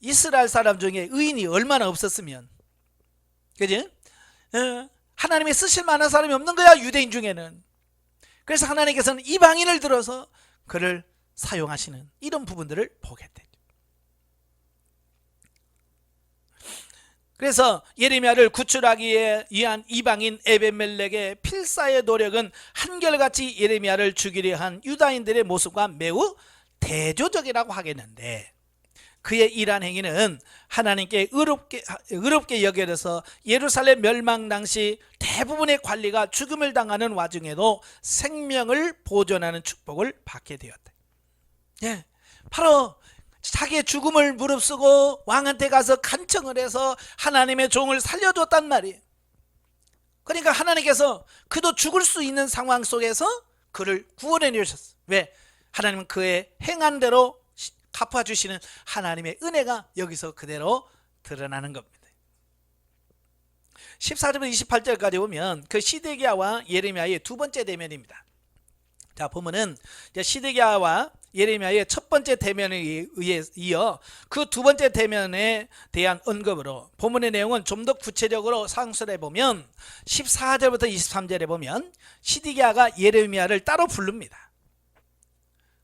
이스라엘 사람 중에 의인이 얼마나 없었으면, 그지? 하나님이 쓰실 만한 사람이 없는 거야, 유대인 중에는. 그래서 하나님께서는 이방인을 들어서 그를 사용하시는 이런 부분들을 보게 되죠. 그래서 예레미야를 구출하기 위한 이방인 에벤멜렉의 필사의 노력은 한결같이 예레미야를 죽이려 한 유다인들의 모습과 매우 대조적이라고 하겠는데, 그의 이러한 행위는 하나님께 의롭게 여겨져서 예루살렘 멸망 당시 대부분의 관리가 죽음을 당하는 와중에도 생명을 보존하는 축복을 받게 되었다. 바로 자기의 죽음을 무릅쓰고 왕한테 가서 간청을 해서 하나님의 종을 살려줬단 말이에요. 그러니까 하나님께서 그도 죽을 수 있는 상황 속에서 그를 구원해 주셨어요. 왜? 하나님은 그의 행한 대로 갚아주시는 하나님의 은혜가 여기서 그대로 드러나는 겁니다. 14절부터 28절까지 보면 그 시드기야와 예레미야의 두 번째 대면입니다. 자, 보면은 시드기야와 예레미야의 첫 번째 대면에 이어 그 두 번째 대면에 대한 언급으로 본문의 내용은 좀 더 구체적으로 상술해 보면 14절부터 23절에 보면 시드기야가 예레미야를 따로 부릅니다.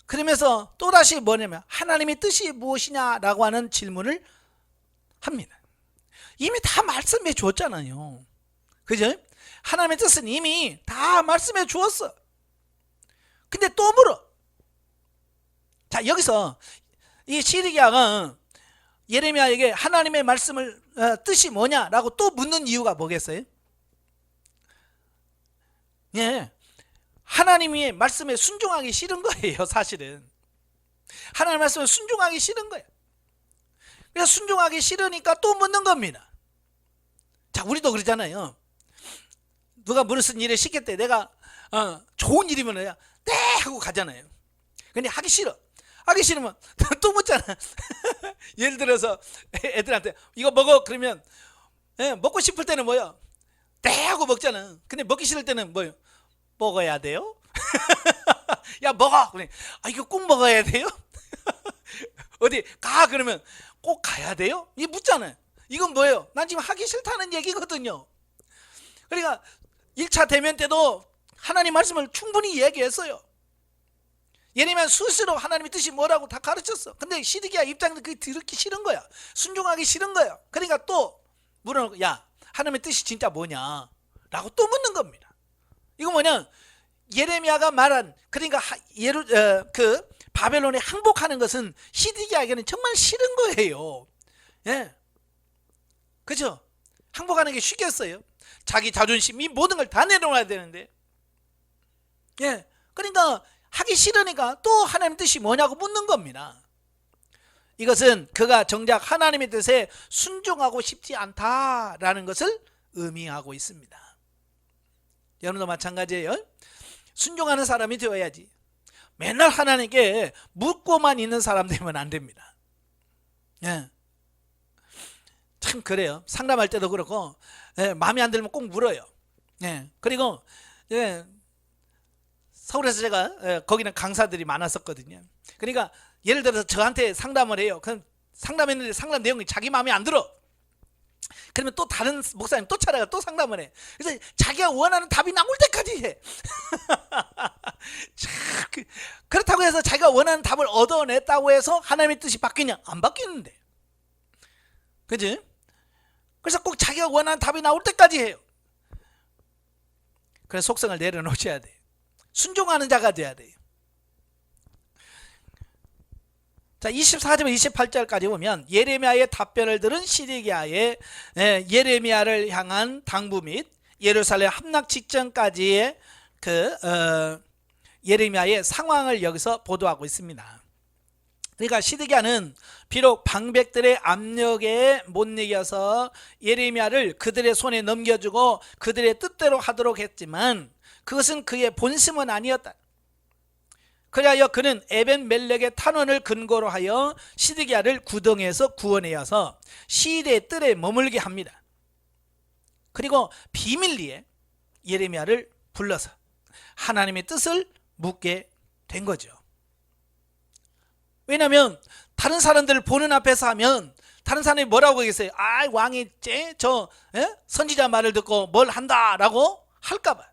그러면서 또다시 뭐냐면 하나님의 뜻이 무엇이냐라고 하는 질문을 합니다. 이미 다 말씀해 주었잖아요. 그죠? 하나님의 뜻은 이미 다 말씀해 주었어. 근데 또 물어. 자, 여기서 이 시드기야가 예레미야에게 하나님의 말씀을 뜻이 뭐냐라고 또 묻는 이유가 뭐겠어요? 예, 하나님의 말씀에 순종하기 싫은 거예요. 사실은 하나님의 말씀에 순종하기 싫은 거예요. 그래서 순종하기 싫으니까 또 묻는 겁니다. 자, 우리도 그러잖아요. 누가 무슨 일에 시켰대. 내가 좋은 일이면 네 하고 가잖아요. 근데 하기 싫어. 하기 싫으면 또 묻잖아. 예를 들어서 애들한테 이거 먹어 그러면 먹고 싶을 때는 뭐야? 네 하고 먹잖아. 근데 먹기 싫을 때는 뭐요? 먹어야 돼요? 야 먹어. 그래. 이거 꼭 먹어야 돼요? 어디 가 그러면 꼭 가야 돼요? 이 묻잖아요. 이건 뭐예요? 난 지금 하기 싫다는 얘기거든요. 그러니까 1차 대면 때도 하나님 말씀을 충분히 얘기했어요. 예레미야 스스로 하나님의 뜻이 뭐라고 다 가르쳤어. 근데 시드기야 입장에서 그게 듣기 싫은 거야. 순종하기 싫은 거야. 그러니까 또 물어놓고 야 하나님의 뜻이 진짜 뭐냐 라고 또 묻는 겁니다. 이거 뭐냐, 예레미야가 말한 그러니까 그 바벨론에 항복하는 것은 시드기야에게는 정말 싫은 거예요. 예, 그죠? 항복하는 게 쉽겠어요? 자기 자존심 이 모든 걸 다 내려놔야 되는데. 예, 그러니까 하기 싫으니까 또 하나님의 뜻이 뭐냐고 묻는 겁니다. 이것은 그가 정작 하나님의 뜻에 순종하고 싶지 않다라는 것을 의미하고 있습니다. 여러분도 마찬가지예요. 순종하는 사람이 되어야지. 맨날 하나님께 묻고만 있는 사람 되면 안 됩니다. 예. 참 그래요. 상담할 때도 그렇고 마음에 안 들면 꼭 물어요. 예. 그리고 서울에서 제가 거기는 강사들이 많았었거든요. 그러니까 예를 들어서 저한테 상담을 해요. 그럼 상담했는데 상담 내용이 자기 마음에 안 들어. 그러면 또 다른 목사님 또 찾아가 또 상담을 해. 그래서 자기가 원하는 답이 나올 때까지 해. 그렇다고 해서 자기가 원하는 답을 얻어냈다고 해서 하나님의 뜻이 바뀌냐? 안 바뀌는데. 그지? 그래서 꼭 자기가 원하는 답이 나올 때까지 해요. 그래서 속성을 내려놓으셔야 돼요. 순종하는 자가 돼야 돼요. 자, 24절부터 28절까지 보면 예레미야의 답변을 들은 시드기야의 예레미야를 향한 당부 및 예루살렘 함락 직전까지의 예레미야의 상황을 여기서 보도하고 있습니다. 그러니까 시드기야는 비록 방백들의 압력에 못 이겨서 예레미야를 그들의 손에 넘겨주고 그들의 뜻대로 하도록 했지만 그것은 그의 본심은 아니었다. 그리하여 그는 에벤멜렉의 탄원을 근거로 하여 시드기야를 구덩이에서 구원하여서 시대의 뜰에 머물게 합니다. 그리고 비밀리에 예레미야를 불러서 하나님의 뜻을 묻게 된 거죠. 왜냐하면 다른 사람들을 보는 앞에서 하면 다른 사람이 뭐라고 하겠어요? 왕이 선지자 말을 듣고 뭘 한다라고 할까봐.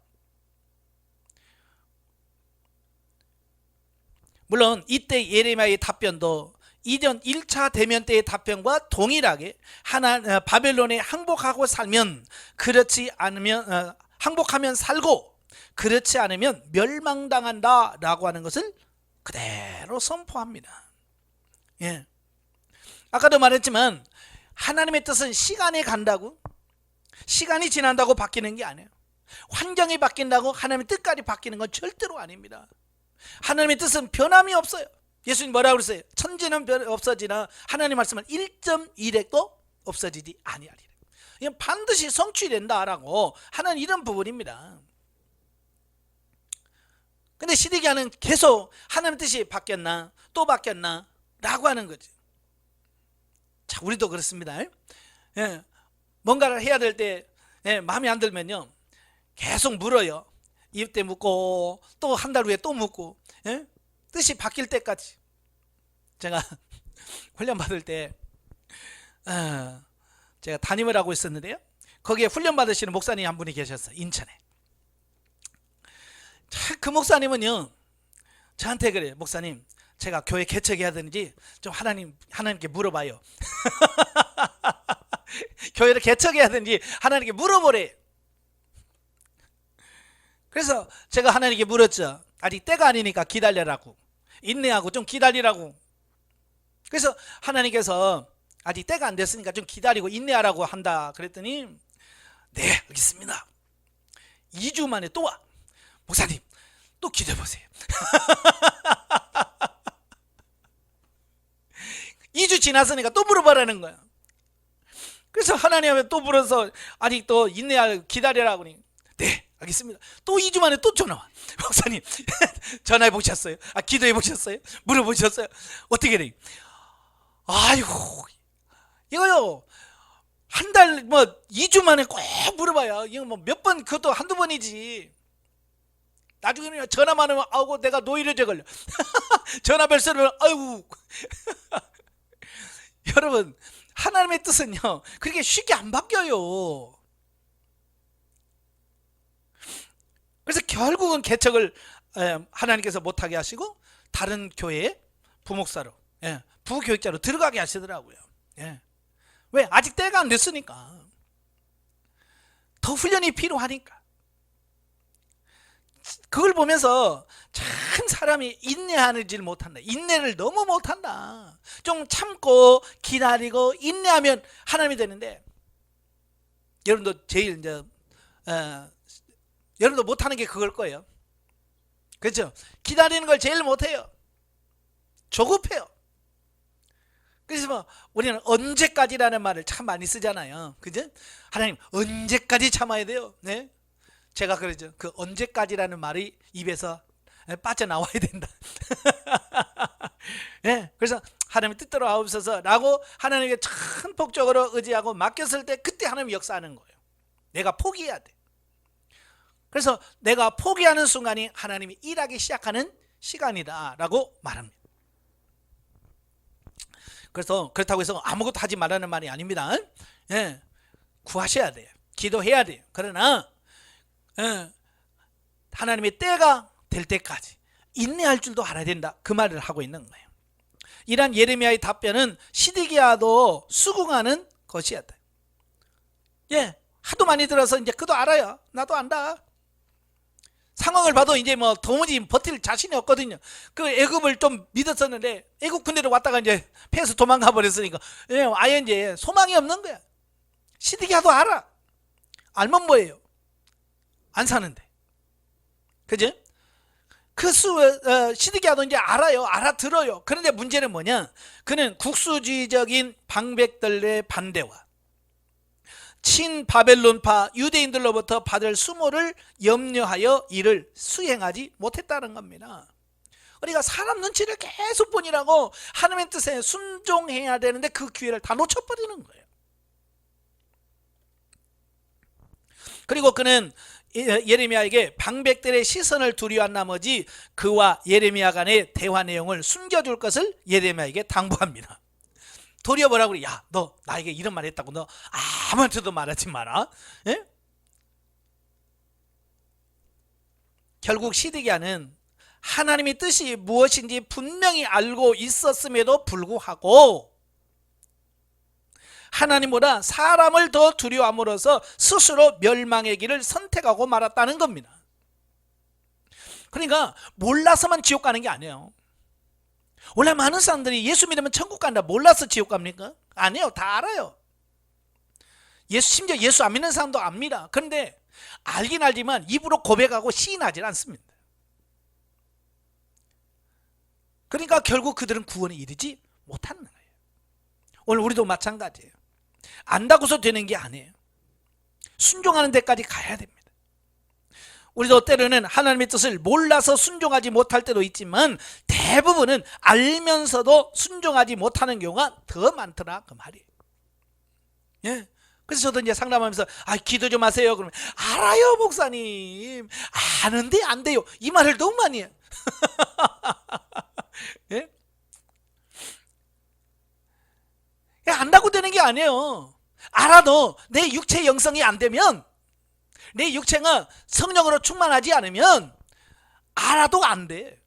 물론 이때 예레미야의 답변도 이전 1차 대면 때의 답변과 동일하게 바벨론에 항복하고 살면 그렇지 않으면 항복하면 살고 그렇지 않으면 멸망당한다 라고 하는 것을 그대로 선포합니다. 예. 아까도 말했지만 하나님의 뜻은 시간이 간다고, 시간이 지난다고 바뀌는 게 아니에요. 환경이 바뀐다고 하나님의 뜻까지 바뀌는 건 절대로 아닙니다. 하나님의 뜻은 변함이 없어요. 예수님 뭐라고 그랬어요? 천지는 없어지나 하나님 말씀은 1.1핵도 없어지지 아니하리라. 이건 반드시 성취된다라고 하는 이런 부분입니다. 근데 시드기야는 계속 하나님 뜻이 바뀌었나 또 바뀌었나 라고 하는 거지. 자, 우리도 그렇습니다. 예, 뭔가를 해야 될 때 마음에 안 들면요 계속 물어요. 이때 묻고 또 한 달 후에 또 묻고, 예? 뜻이 바뀔 때까지. 제가 훈련 받을 때 제가 담임을 하고 있었는데요, 거기에 훈련 받으시는 목사님 한 분이 계셨어요. 인천에. 자, 그 목사님은요 저한테 그래요. 목사님, 제가 교회 개척해야 되는지 좀 하나님께 물어봐요. 교회를 개척해야 되는지 하나님께 물어보래. 그래서 제가 하나님께 물었죠. 아직 때가 아니니까 기다려라고, 인내하고 좀 기다리라고. 그래서 하나님께서 아직 때가 안 됐으니까 좀 기다리고 인내하라고 한다 그랬더니, 네 알겠습니다, 2주 만에 또 와. 목사님 또 기다려보세요. 2주 지났으니까 또 물어보라는 거야. 그래서 하나님한테 또 물어서 아직 또 인내하고 기다려라고 하니, 네 알겠습니다. 또 2주 만에 또 전화 와. 목사님 전화해 보셨어요? 기도해 보셨어요? 물어보셨어요? 어떻게 돼요? 아이고 이거요 한 달 2주 만에 꼭 물어봐요. 이거 몇 번, 그것도 한두 번이지. 나중에는 전화만 하면 아이고 내가 노이로제 걸려. 전화 별소리면 아이고. 여러분, 하나님의 뜻은요 그렇게 쉽게 안 바뀌어요. 그래서 결국은 개척을 하나님께서 못하게 하시고 다른 교회에 부목사로, 부교육자로 들어가게 하시더라고요. 왜? 아직 때가 안 됐으니까. 더 훈련이 필요하니까. 그걸 보면서 참 사람이 인내하지를 못한다. 인내를 너무 못한다. 좀 참고 기다리고 인내하면 하나님이 되는데, 여러분도 제일 여러분도 못하는 게 그걸 거예요. 그렇죠? 기다리는 걸 제일 못해요. 조급해요. 그래서 우리는 언제까지라는 말을 참 많이 쓰잖아요. 그죠? 하나님 언제까지 참아야 돼요? 네? 제가 그러죠. 그 언제까지라는 말이 입에서 빠져나와야 된다. 네, 그래서 하나님의 뜻대로 하옵소서 라고 하나님께 전폭적으로 의지하고 맡겼을 때 그때 하나님이 역사하는 거예요. 내가 포기해야 돼. 그래서 내가 포기하는 순간이 하나님이 일하기 시작하는 시간이다 라고 말합니다. 그래서 그렇다고 해서 아무것도 하지 말라는 말이 아닙니다. 구하셔야 돼요. 기도해야 돼요. 그러나 하나님의 때가 될 때까지 인내할 줄도 알아야 된다, 그 말을 하고 있는 거예요. 이란 예레미야의 답변은 시드기야도 수긍하는 것이었다. 하도 많이 들어서 이제 그도 알아요. 나도 안다. 상황을 봐도 이제 도무지 버틸 자신이 없거든요. 그 애굽을 좀 믿었었는데 애굽 군대로 왔다가 이제 패해서 도망가 버렸으니까 아예 이제 소망이 없는 거야. 시드기야도 알아. 알면 뭐예요? 안 사는데. 그죠? 시드기야도 이제 알아요. 알아들어요. 그런데 문제는 뭐냐? 그는 국수주의적인 방백들의 반대와 친바벨론파 유대인들로부터 받을 수모를 염려하여 이를 수행하지 못했다는 겁니다. 우리가 사람 눈치를 계속 보느라고 하나님의 뜻에 순종해야 되는데 그 기회를 다 놓쳐버리는 거예요. 그리고 그는 예레미야에게 방백들의 시선을 두려워한 나머지 그와 예레미야 간의 대화 내용을 숨겨줄 것을 예레미야에게 당부합니다. 도리어 뭐라고 그래? 야, 너 나에게 이런 말 했다고 너 아무한테도 말하지 마라. 결국 시드기야는 하나님의 뜻이 무엇인지 분명히 알고 있었음에도 불구하고 하나님보다 사람을 더 두려워함으로써 스스로 멸망의 길을 선택하고 말았다는 겁니다. 그러니까 몰라서만 지옥 가는 게 아니에요. 원래 많은 사람들이 예수 믿으면 천국 간다 몰라서 지옥 갑니까? 아니에요. 다 알아요. 심지어 예수 안 믿는 사람도 압니다. 그런데 알긴 알지만 입으로 고백하고 시인하지 않습니다. 그러니까 결국 그들은 구원에 이르지 못하는 거예요. 오늘 우리도 마찬가지예요. 안다고서 되는 게 아니에요. 순종하는 데까지 가야 됩니다. 우리도 때로는 하나님의 뜻을 몰라서 순종하지 못할 때도 있지만 대부분은 알면서도 순종하지 못하는 경우가 더 많더라 그 말이에요. 예. 그래서 저도 이제 상담하면서 기도 좀 하세요. 그러면 알아요 목사님. 아는데 안 돼요. 이 말을 너무 많이 해요. 예? 안다고 되는 게 아니에요. 알아도 내 육체 영성이 안 되면, 내 육체가 성령으로 충만하지 않으면 알아도 안 돼.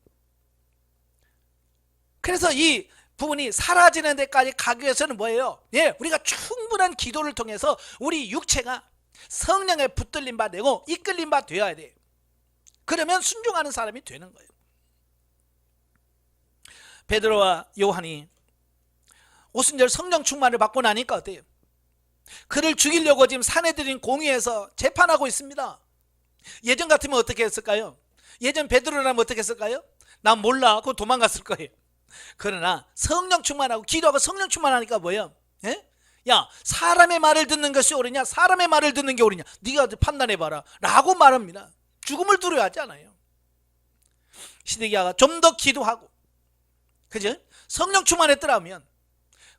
그래서 이 부분이 사라지는 데까지 가기 위해서는 뭐예요? 예, 우리가 충분한 기도를 통해서 우리 육체가 성령에 붙들림 바 되고 이끌림 바 되어야 돼. 그러면 순종하는 사람이 되는 거예요. 베드로와 요한이 오순절 성령 충만을 받고 나니까 어때요? 그를 죽이려고 지금 사내들인 공의에서 재판하고 있습니다. 예전 같으면 어떻게 했을까요? 예전 베드로라면 어떻게 했을까요? 난 몰라. 그거 도망갔을 거예요. 그러나 성령 충만하고 기도하고 성령 충만하니까 뭐예요? 예? 야, 사람의 말을 듣는 것이 옳으냐 사람의 말을 듣는 게 옳으냐 네가 판단해봐라 라고 말합니다. 죽음을 두려워하지 않아요. 시드기야가 좀 더 기도하고, 그죠? 성령 충만했더라면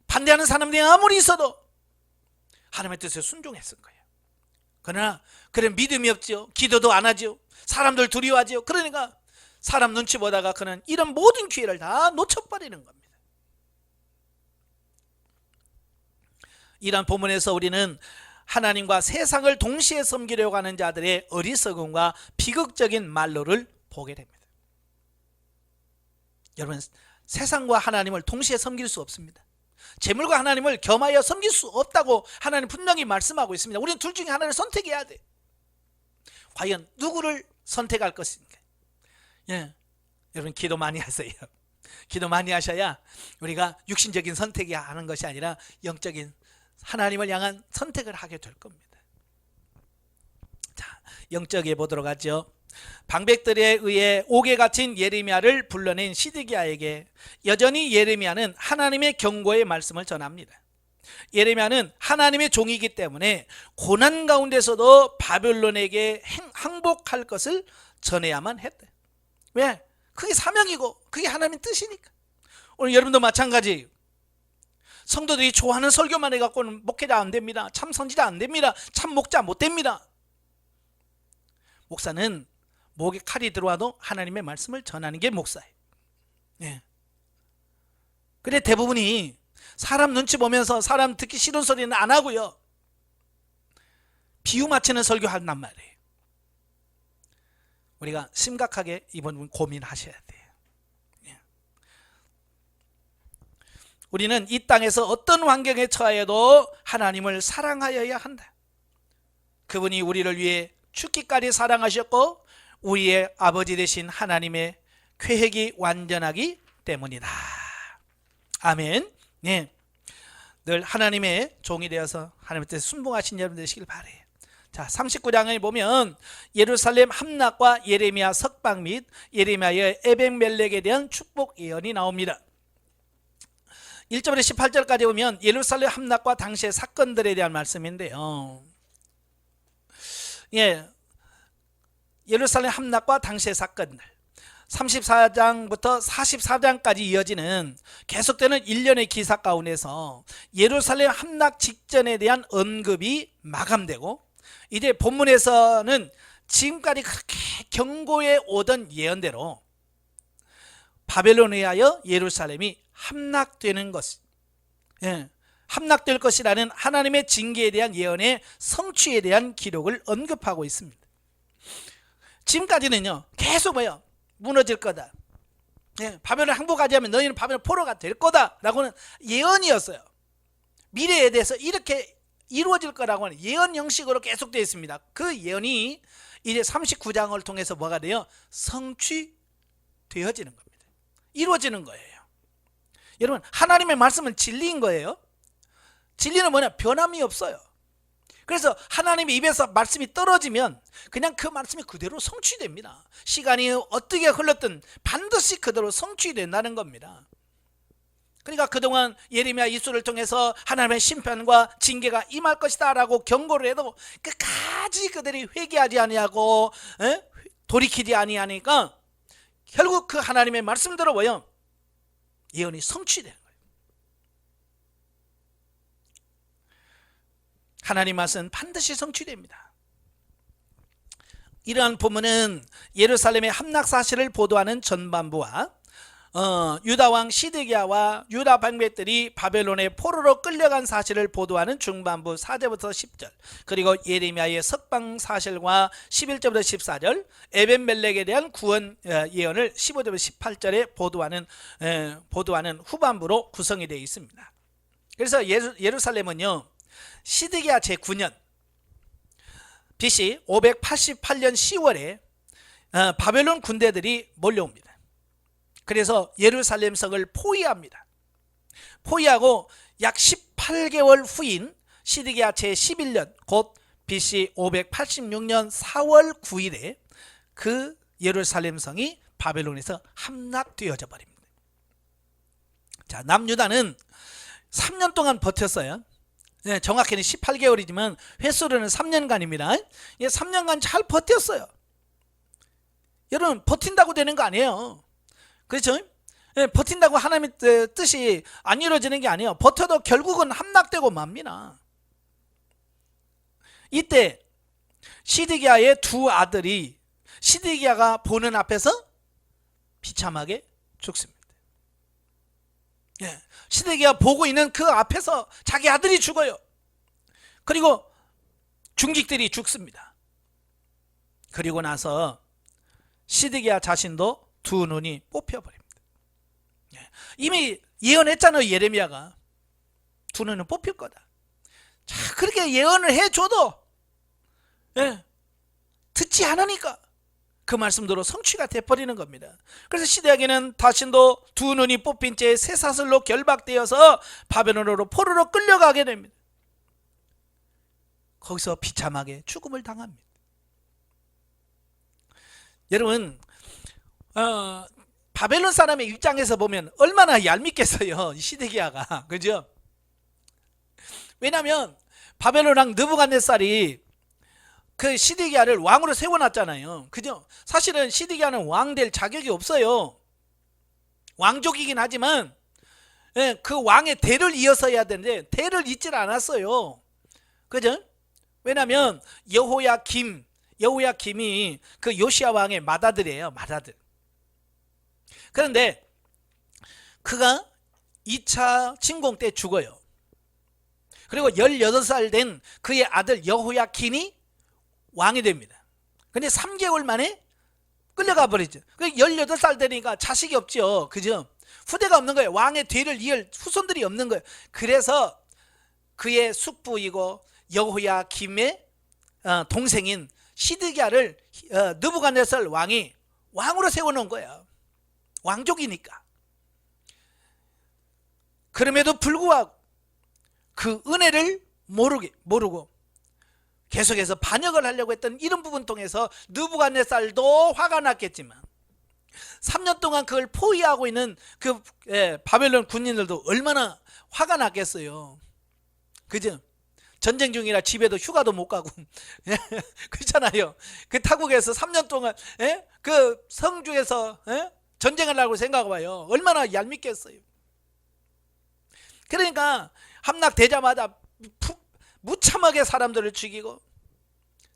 반대하는 사람들이 아무리 있어도 하나님의 뜻에 순종했을 거예요. 그러나 그는 믿음이 없죠. 기도도 안 하죠. 사람들 두려워하죠. 그러니까 사람 눈치 보다가 그는 이런 모든 기회를 다 놓쳐버리는 겁니다. 이런 본문에서 우리는 하나님과 세상을 동시에 섬기려고 하는 자들의 어리석음과 비극적인 말로를 보게 됩니다. 여러분, 세상과 하나님을 동시에 섬길 수 없습니다. 재물과 하나님을 겸하여 섬길 수 없다고 하나님 분명히 말씀하고 있습니다. 우리는 둘 중에 하나를 선택해야 돼. 과연 누구를 선택할 것인가? 예, 여러분 기도 많이 하세요. 기도 많이 하셔야 우리가 육신적인 선택이 하는 것이 아니라 영적인 하나님을 향한 선택을 하게 될 겁니다. 자, 영적에 보도록 하죠. 방백들에 의해 옥에 갇힌 예레미야를 불러낸 시드기야에게 여전히 예레미야는 하나님의 경고의 말씀을 전합니다. 예레미야는 하나님의 종이기 때문에 고난 가운데서도 바벨론에게 항복할 것을 전해야만 했대. 왜? 그게 사명이고 그게 하나님의 뜻이니까. 오늘 여러분도 마찬가지예요. 성도들이 좋아하는 설교만 해갖고는 목회자 안 됩니다. 참 선지자 안 됩니다. 참 목자 못 됩니다. 목사는 목에 칼이 들어와도 하나님의 말씀을 전하는 게 목사예요. 예. 그래 대부분이 사람 눈치 보면서 사람 듣기 싫은 소리는 안 하고요. 비유 맞추는 설교한단 말이에요. 우리가 심각하게 이번 부분 고민하셔야 돼요. 예. 우리는 이 땅에서 어떤 환경에 처해도 하나님을 사랑하여야 한다. 그분이 우리를 위해 죽기까지 사랑하셨고 우리의 아버지 되신 하나님의 계획이 완전하기 때문이다. 아멘. 네. 늘 하나님의 종이 되어서 하나님의 뜻에 순종하신 여러분 되시길 바래요. 자, 39장에 보면 예루살렘 함락과 예레미야 석방 및 예레미야의 에벤멜렉에 대한 축복 예언이 나옵니다. 1절부터 18절까지 보면 예루살렘 함락과 당시의 사건들에 대한 말씀인데요. 예, 예루살렘 함락과 당시의 사건들 34장부터 44장까지 이어지는 계속되는 일련의 기사 가운데서 예루살렘 함락 직전에 대한 언급이 마감되고 이제 본문에서는 지금까지 그렇게 경고해 오던 예언대로 바벨론에 의하여 예루살렘이 함락되는 것, 예, 함락될 것이라는 하나님의 징계에 대한 예언의 성취에 대한 기록을 언급하고 있습니다. 지금까지는요 계속 뭐예요? 무너질 거다. 예, 바벨론 항복하지 않으면 너희는 바벨론 포로가 될 거다 라고는 예언이었어요. 미래에 대해서 이렇게 이루어질 거라고 하는 예언 형식으로 계속 되어 있습니다. 그 예언이 이제 39장을 통해서 뭐가 돼요? 성취되어지는 겁니다. 이루어지는 거예요. 여러분, 하나님의 말씀은 진리인 거예요. 진리는 뭐냐? 변함이 없어요. 그래서 하나님의 입에서 말씀이 떨어지면 그냥 그 말씀이 그대로 성취됩니다. 시간이 어떻게 흘렀든 반드시 그대로 성취된다는 겁니다. 그러니까 그동안 예레미야 이수를 통해서 하나님의 심판과 징계가 임할 것이다 라고 경고를 해도 끝까지 그들이 회개하지 아니하고 돌이키지 아니하니까 결국 그 하나님의 말씀대로 뭐요? 예언이 성취되는 거예요. 하나님 말씀은 반드시 성취됩니다. 이러한 본문은 예루살렘의 함락 사실을 보도하는 전반부와 유다 왕 시드기야와 유다 방백들이 바벨론의 포로로 끌려간 사실을 보도하는 중반부 4절부터 10절, 그리고 예레미야의 석방 사실과 11절부터 14절, 에벤멜렉에 대한 구원 예언을 15절부터 18절에 보도하는 후반부로 구성이 되어 있습니다. 그래서 예루살렘은요, 시드기야 제9년 BC 588년 10월에 바벨론 군대들이 몰려옵니다. 그래서 예루살렘 성을 포위합니다. 포위하고 약 18개월 후인 시드기야 제11년 곧 BC 586년 4월 9일에 그 예루살렘 성이 바벨론에서 함락되어져 버립니다. 자, 남유다는 3년 동안 버텼어요. 네, 정확히는 18개월이지만 횟수로는 3년간입니다. 3년간 잘 버텼어요. 여러분, 버틴다고 되는 거 아니에요. 그렇죠? 네, 버틴다고 하나님의 뜻이 안 이루어지는 게 아니에요. 버텨도 결국은 함락되고 맙니다. 이때 시드기야의 두 아들이 시드기야가 보는 앞에서 비참하게 죽습니다. 예, 시드기야 보고 있는 그 앞에서 자기 아들이 죽어요. 그리고 중직들이 죽습니다. 그리고 나서 시드기야 자신도 두 눈이 뽑혀버립니다. 예, 이미 예언했잖아요. 예레미야가 두 눈은 뽑힐 거다. 자, 그렇게 예언을 해줘도 듣지 않으니까 그 말씀대로 성취가 돼버리는 겁니다. 그래서 시드기야는 자신도 두 눈이 뽑힌 채 쇠사슬로 결박되어서 바벨론으로 포로로 끌려가게 됩니다. 거기서 비참하게 죽음을 당합니다. 여러분, 바벨론 사람의 입장에서 보면 얼마나 얄밉겠어요, 시드기야가. 그죠? 왜냐하면 바벨론 왕 느부갓네살이 그 시드기야를 왕으로 세워놨잖아요. 그죠? 사실은 시드기야는 왕 될 자격이 없어요. 왕족이긴 하지만 그 왕의 대를 이어서 해야 되는데 대를 잇질 않았어요. 그죠? 왜냐하면 여호야김이 그 요시야 왕의 맏아들이에요. 맏아들. 그런데 그가 2차 침공 때 죽어요. 그리고 18살 된 그의 아들 여호야킨이 왕이 됩니다. 근데 3개월 만에 끌려가 버리죠. 18살 되니까 자식이 없죠. 그죠? 후대가 없는 거예요. 왕의 뒤를 이을 후손들이 없는 거예요. 그래서 그의 숙부이고 여호야김의 동생인 시드기야를 느부갓네살 왕이 왕으로 세워놓은 거예요. 왕족이니까. 그럼에도 불구하고 그 은혜를 모르고 계속해서 반역을 하려고 했던 이런 부분 통해서 느부갓네살도 화가 났겠지만 3년 동안 그걸 포위하고 있는 그 바벨론 군인들도 얼마나 화가 났겠어요. 그죠? 전쟁 중이라 집에도 휴가도 못 가고 그렇잖아요. 그 타국에서 3년 동안 그 성주에서 전쟁을 하려고 생각해봐요. 얼마나 얄밉겠어요. 그러니까 함락되자마자 무참하게 사람들을 죽이고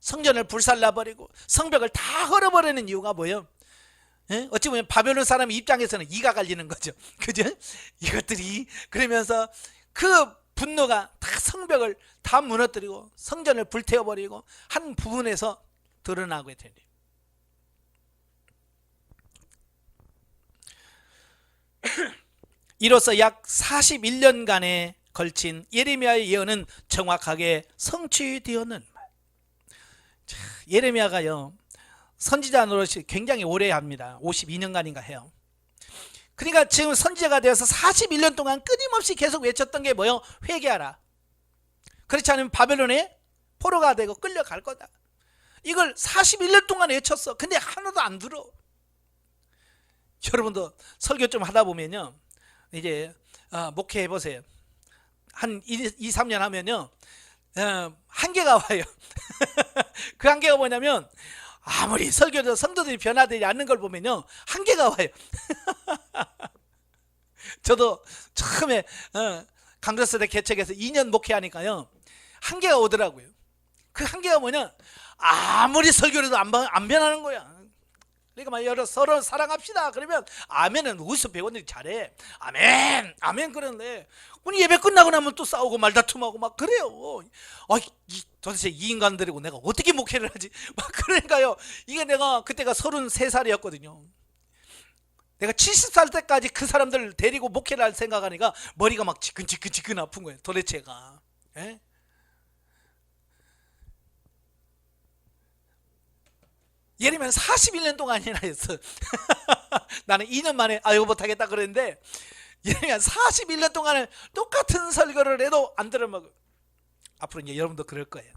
성전을 불살라버리고 성벽을 다 헐어버리는 이유가 뭐예요? 어찌 보면 바벨론 사람 입장에서는 이가 갈리는 거죠. 그죠? 이것들이 그러면서 그 분노가 다 성벽을 다 무너뜨리고 성전을 불태워버리고 한 부분에서 드러나게 되네요. 이로써 약 41년간에 걸친 예레미야의 예언은 정확하게 성취되었는 말. 자, 예레미야가요 선지자 노릇이 굉장히 오래 합니다. 52년간인가 해요. 그러니까 지금 선지자가 되어서 41년 동안 끊임없이 계속 외쳤던 게 뭐예요? 회개하라. 그렇지 않으면 바벨론에 포로가 되고 끌려갈 거다. 이걸 41년 동안 외쳤어. 근데 하나도 안 들어. 여러분도 설교 좀 하다 보면요, 이제 목회해 보세요. 한 2, 3년 하면요, 한계가 와요. 그 한계가 뭐냐면, 아무리 설교도 성도들이 변화되지 않는 걸 보면요, 한계가 와요. 저도 처음에 강도세대 개척해서 2년 목회하니까요, 한계가 오더라고요. 그 한계가 뭐냐, 아무리 설교해도 안 변하는 거야. 그러니까 막 서로 사랑합시다 그러면 아멘은 어디서 배웠는지 잘해. 아멘 아멘. 그런데 오늘 예배 끝나고 나면 또 싸우고 말다툼하고 막 그래요. 도대체 이 인간들이고 내가 어떻게 목회를 하지 막. 그러니까요, 이게 내가 그때가 33살이었거든요 내가 70살 때까지 그 사람들 데리고 목회를 할 생각하니까 머리가 막 지끈지끈 아픈 거예요. 도대체가. 예? 예레미야는 41년 동안이나 했어. 나는 2년 만에 아이고 못하겠다 그랬는데, 예레미야 41년 동안을 똑같은 설교를 해도 안 들어먹어. 앞으로 이제 여러분도 그럴 거예요.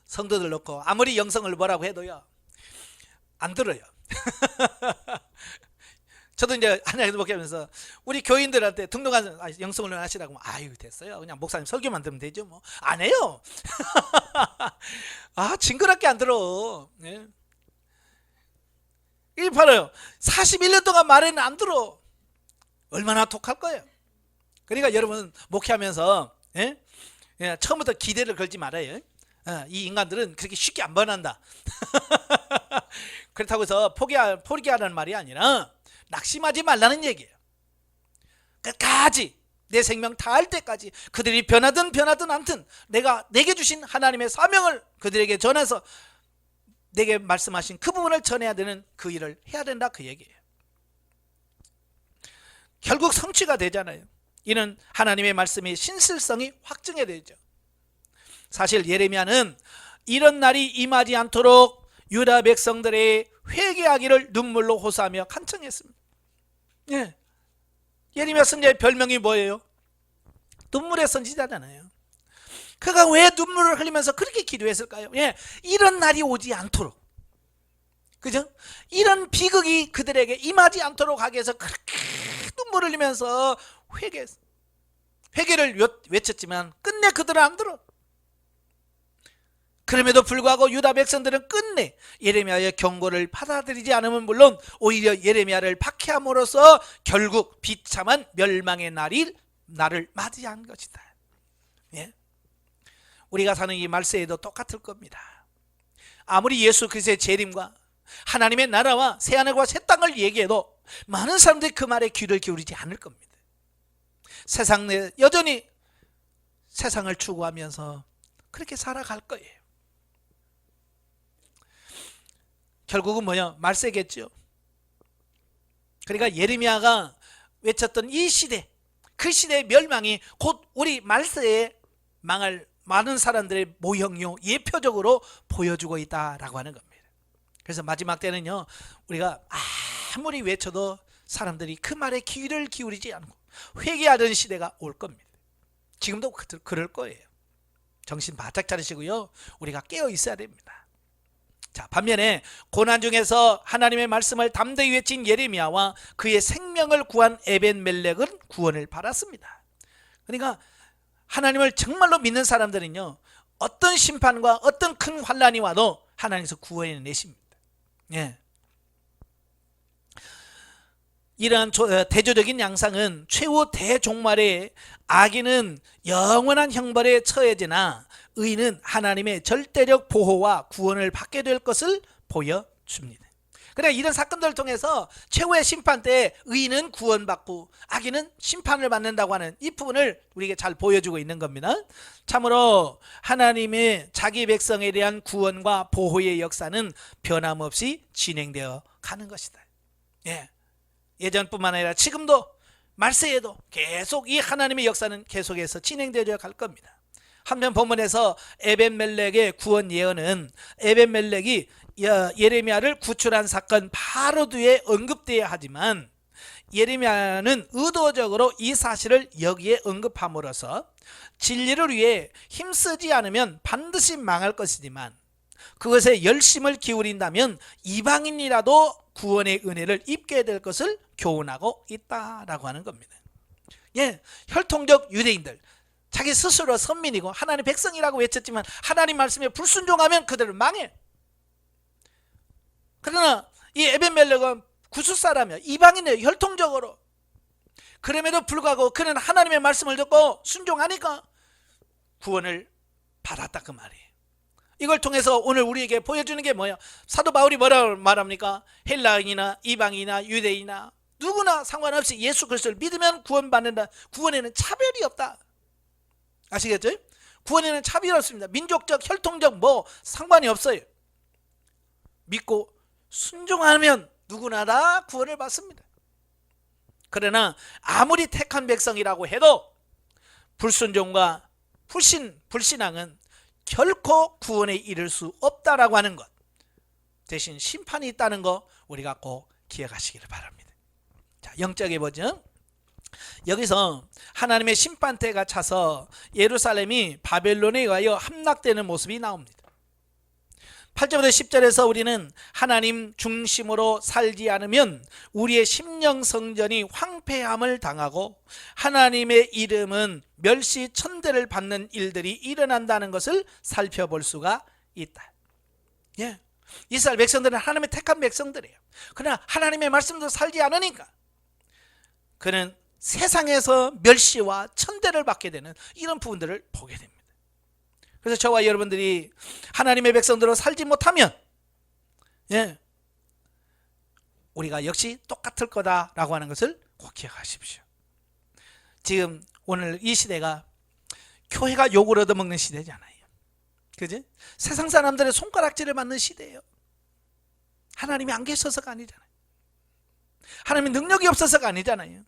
성도들 놓고 아무리 영성을 뭐라고 해도요, 안 들어요. 저도 이제 하나님도 목회하면서 우리 교인들한테 등록한 영성을 하시라고 하면, 아유 됐어요, 그냥 목사님 설교만 들으면 되죠 뭐. 안 해요. 징그럽게 안 들어. 네. 이 봐요, 41년 동안 말에는 안 들어. 얼마나 독할 거예요. 그러니까 여러분 목회하면서 처음부터 기대를 걸지 말아요. 이 인간들은 그렇게 쉽게 안 변한다. 그렇다고 해서 포기하라는 말이 아니라 낙심하지 말라는 얘기예요. 끝까지 내 생명 다할 때까지 그들이 변하든 않든 내가 내게 주신 하나님의 사명을 그들에게 전해서 내게 말씀하신 그 부분을 전해야 되는 그 일을 해야 된다, 그 얘기예요. 결국 성취가 되잖아요. 이는 하나님의 말씀의 신실성이 확증이 되죠. 사실 예레미야는 이런 날이 임하지 않도록 유다 백성들의 회개하기를 눈물로 호소하며 간청했습니다. 예. 예레미야 선지자의 별명이 뭐예요? 눈물의 선지자잖아요. 그가 왜 눈물을 흘리면서 그렇게 기도했을까요? 예, 이런 날이 오지 않도록, 그죠? 이런 비극이 그들에게 임하지 않도록 하기 위해서 그렇게 눈물을 흘리면서 회개를 외쳤지만 끝내 그들은 안 들어. 그럼에도 불구하고 유다 백성들은 끝내 예레미야의 경고를 받아들이지 않으면 물론 오히려 예레미야를 박해함으로써 결국 비참한 멸망의 날을 맞이한 것이다. 예? 우리가 사는 이 말세에도 똑같을 겁니다. 아무리 예수 그리스도의 재림과 하나님의 나라와 새하늘과 새 땅을 얘기해도 많은 사람들이 그 말에 귀를 기울이지 않을 겁니다. 세상 내 여전히 세상을 추구하면서 그렇게 살아갈 거예요. 결국은 뭐냐? 말세겠죠. 그러니까 예레미야가 외쳤던 이 시대, 그 시대의 멸망이 곧 우리 말세에 망할 많은 사람들의 모형요, 예표적으로 보여주고 있다라고 하는 겁니다. 그래서 마지막 때는요, 우리가 아무리 외쳐도 사람들이 그 말에 귀를 기울이지 않고 회개하던 시대가 올 겁니다. 지금도 그럴 거예요. 정신 바짝 차리시고요, 우리가 깨어 있어야 됩니다. 자, 반면에 고난 중에서 하나님의 말씀을 담대히 외친 예레미야와 그의 생명을 구한 에벤멜렉은 구원을 받았습니다. 그러니까 하나님을 정말로 믿는 사람들은요, 어떤 심판과 어떤 큰 환난이 와도 하나님께서 구원해 내십니다. 예. 이러한 대조적인 양상은 최후 대종말에 악인은 영원한 형벌에 처해지나 의인은 하나님의 절대적 보호와 구원을 받게 될 것을 보여줍니다. 그래, 이런 사건들을 통해서 최후의 심판 때 의인은 구원받고 악인은 심판을 받는다고 하는 이 부분을 우리에게 잘 보여주고 있는 겁니다. 참으로 하나님의 자기 백성에 대한 구원과 보호의 역사는 변함없이 진행되어 가는 것이다. 예. 예전뿐만 아니라 지금도 말세에도 계속 이 하나님의 역사는 계속해서 진행되어 갈 겁니다. 한편 본문에서 에벤멜렉의 구원 예언은 에벤멜렉이 예레미야를 구출한 사건 바로 뒤에 언급되어야 하지만 예레미야는 의도적으로 이 사실을 여기에 언급함으로써 진리를 위해 힘쓰지 않으면 반드시 망할 것이지만 그것에 열심을 기울인다면 이방인이라도 구원의 은혜를 입게 될 것을 교훈하고 있다라고 하는 겁니다. 예, 혈통적 유대인들, 자기 스스로 선민이고 하나님 백성이라고 외쳤지만 하나님 말씀에 불순종하면 그들은 망해. 그러나 이 에벤멜렉은 구스 사람이야. 이방인이에요. 혈통적으로. 그럼에도 불구하고 그는 하나님의 말씀을 듣고 순종하니까 구원을 받았다 그 말이에요. 이걸 통해서 오늘 우리에게 보여주는 게 뭐예요? 사도 바울이 뭐라고 말합니까? 헬라인이나 이방인이나 유대인이나 누구나 상관없이 예수 그리스도를 믿으면 구원받는다. 구원에는 차별이 없다. 아시겠죠? 구원에는 차별이 없습니다. 민족적, 혈통적 뭐 상관이 없어요. 믿고 순종하면 누구나 다 구원을 받습니다. 그러나 아무리 택한 백성이라고 해도 불순종과 불신앙은 결코 구원에 이를 수 없다라고 하는 것, 대신 심판이 있다는 거 우리가 꼭 기억하시기를 바랍니다. 자, 영적에 보죠. 여기서 하나님의 심판대가 차서 예루살렘이 바벨론에 의하여 함락되는 모습이 나옵니다. 8절부터 10절에서 우리는 하나님 중심으로 살지 않으면 우리의 심령 성전이 황폐함을 당하고 하나님의 이름은 멸시 천대를 받는 일들이 일어난다는 것을 살펴볼 수가 있다. 예, 이스라엘 백성들은 하나님의 택한 백성들이에요. 그러나 하나님의 말씀도 살지 않으니까 그는 세상에서 멸시와 천대를 받게 되는 이런 부분들을 보게 됩니다. 그래서 저와 여러분들이 하나님의 백성들로 살지 못하면 우리가 역시 똑같을 거다라고 하는 것을 꼭 기억하십시오. 지금 오늘 이 시대가 교회가 욕을 얻어먹는 시대잖아요. 그지? 세상 사람들의 손가락질을 받는 시대예요. 하나님이 안 계셔서가 아니잖아요. 하나님의 능력이 없어서가 아니잖아요.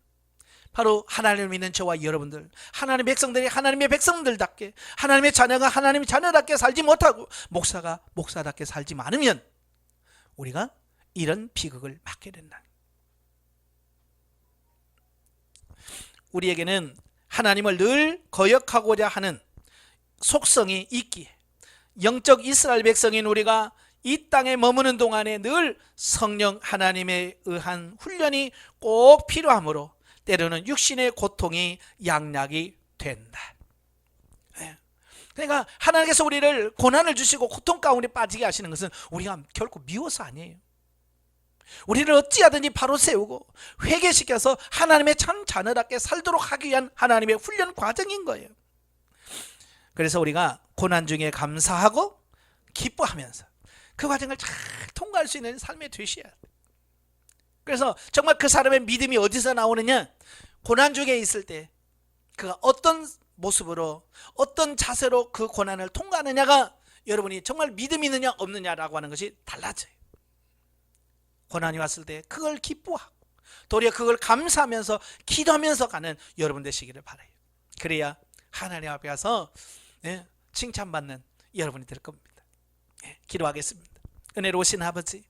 바로 하나님을 믿는 저와 여러분들, 하나님의 백성들이 하나님의 백성들답게, 하나님의 자녀가 하나님의 자녀답게 살지 못하고 목사가 목사답게 살지 않으면 우리가 이런 비극을 맞게 된다. 우리에게는 하나님을 늘 거역하고자 하는 속성이 있기에 영적 이스라엘 백성인 우리가 이 땅에 머무는 동안에 늘 성령 하나님에 의한 훈련이 꼭 필요하므로 때로는 육신의 고통이 양약이 된다. 그러니까 하나님께서 우리를 고난을 주시고 고통 가운데 빠지게 하시는 것은 우리가 결코 미워서 아니에요. 우리를 어찌하든지 바로 세우고 회개시켜서 하나님의 참 자녀답게 살도록 하기 위한 하나님의 훈련 과정인 거예요. 그래서 우리가 고난 중에 감사하고 기뻐하면서 그 과정을 잘 통과할 수 있는 삶이 되셔야 돼요. 그래서 정말 그 사람의 믿음이 어디서 나오느냐? 고난 중에 있을 때 그가 어떤 모습으로 어떤 자세로 그 고난을 통과하느냐가 여러분이 정말 믿음이 있느냐 없느냐라고 하는 것이 달라져요. 고난이 왔을 때 그걸 기뻐하고 도리어 그걸 감사하면서 기도하면서 가는 여러분 되시기를 바라요. 그래야 하나님 앞에 가서 칭찬받는 여러분이 될 겁니다. 기도하겠습니다. 은혜로우신 아버지,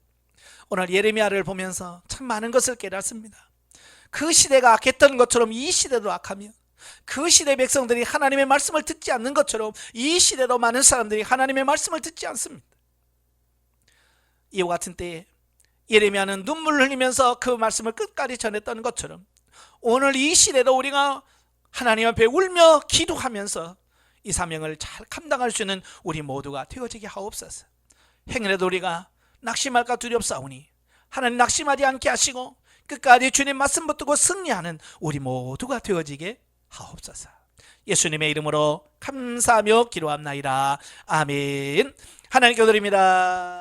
오늘 예레미야를 보면서 참 많은 것을 깨닫습니다. 그 시대가 악했던 것처럼 이 시대도 악하며 그 시대 백성들이 하나님의 말씀을 듣지 않는 것처럼 이 시대도 많은 사람들이 하나님의 말씀을 듣지 않습니다. 이와 같은 때에 예레미야는 눈물을 흘리면서 그 말씀을 끝까지 전했던 것처럼 오늘 이 시대도 우리가 하나님 앞에 울며 기도하면서 이 사명을 잘 감당할 수 있는 우리 모두가 되어지게 하옵소서. 행여라도 우리가 낙심할까 두렵사오니 하나님 낙심하지 않게 하시고 끝까지 주님 말씀 붙들고 승리하는 우리 모두가 되어지게 하옵소서. 예수님의 이름으로 감사하며 기도합나이다. 아멘. 하나님께 드립니다.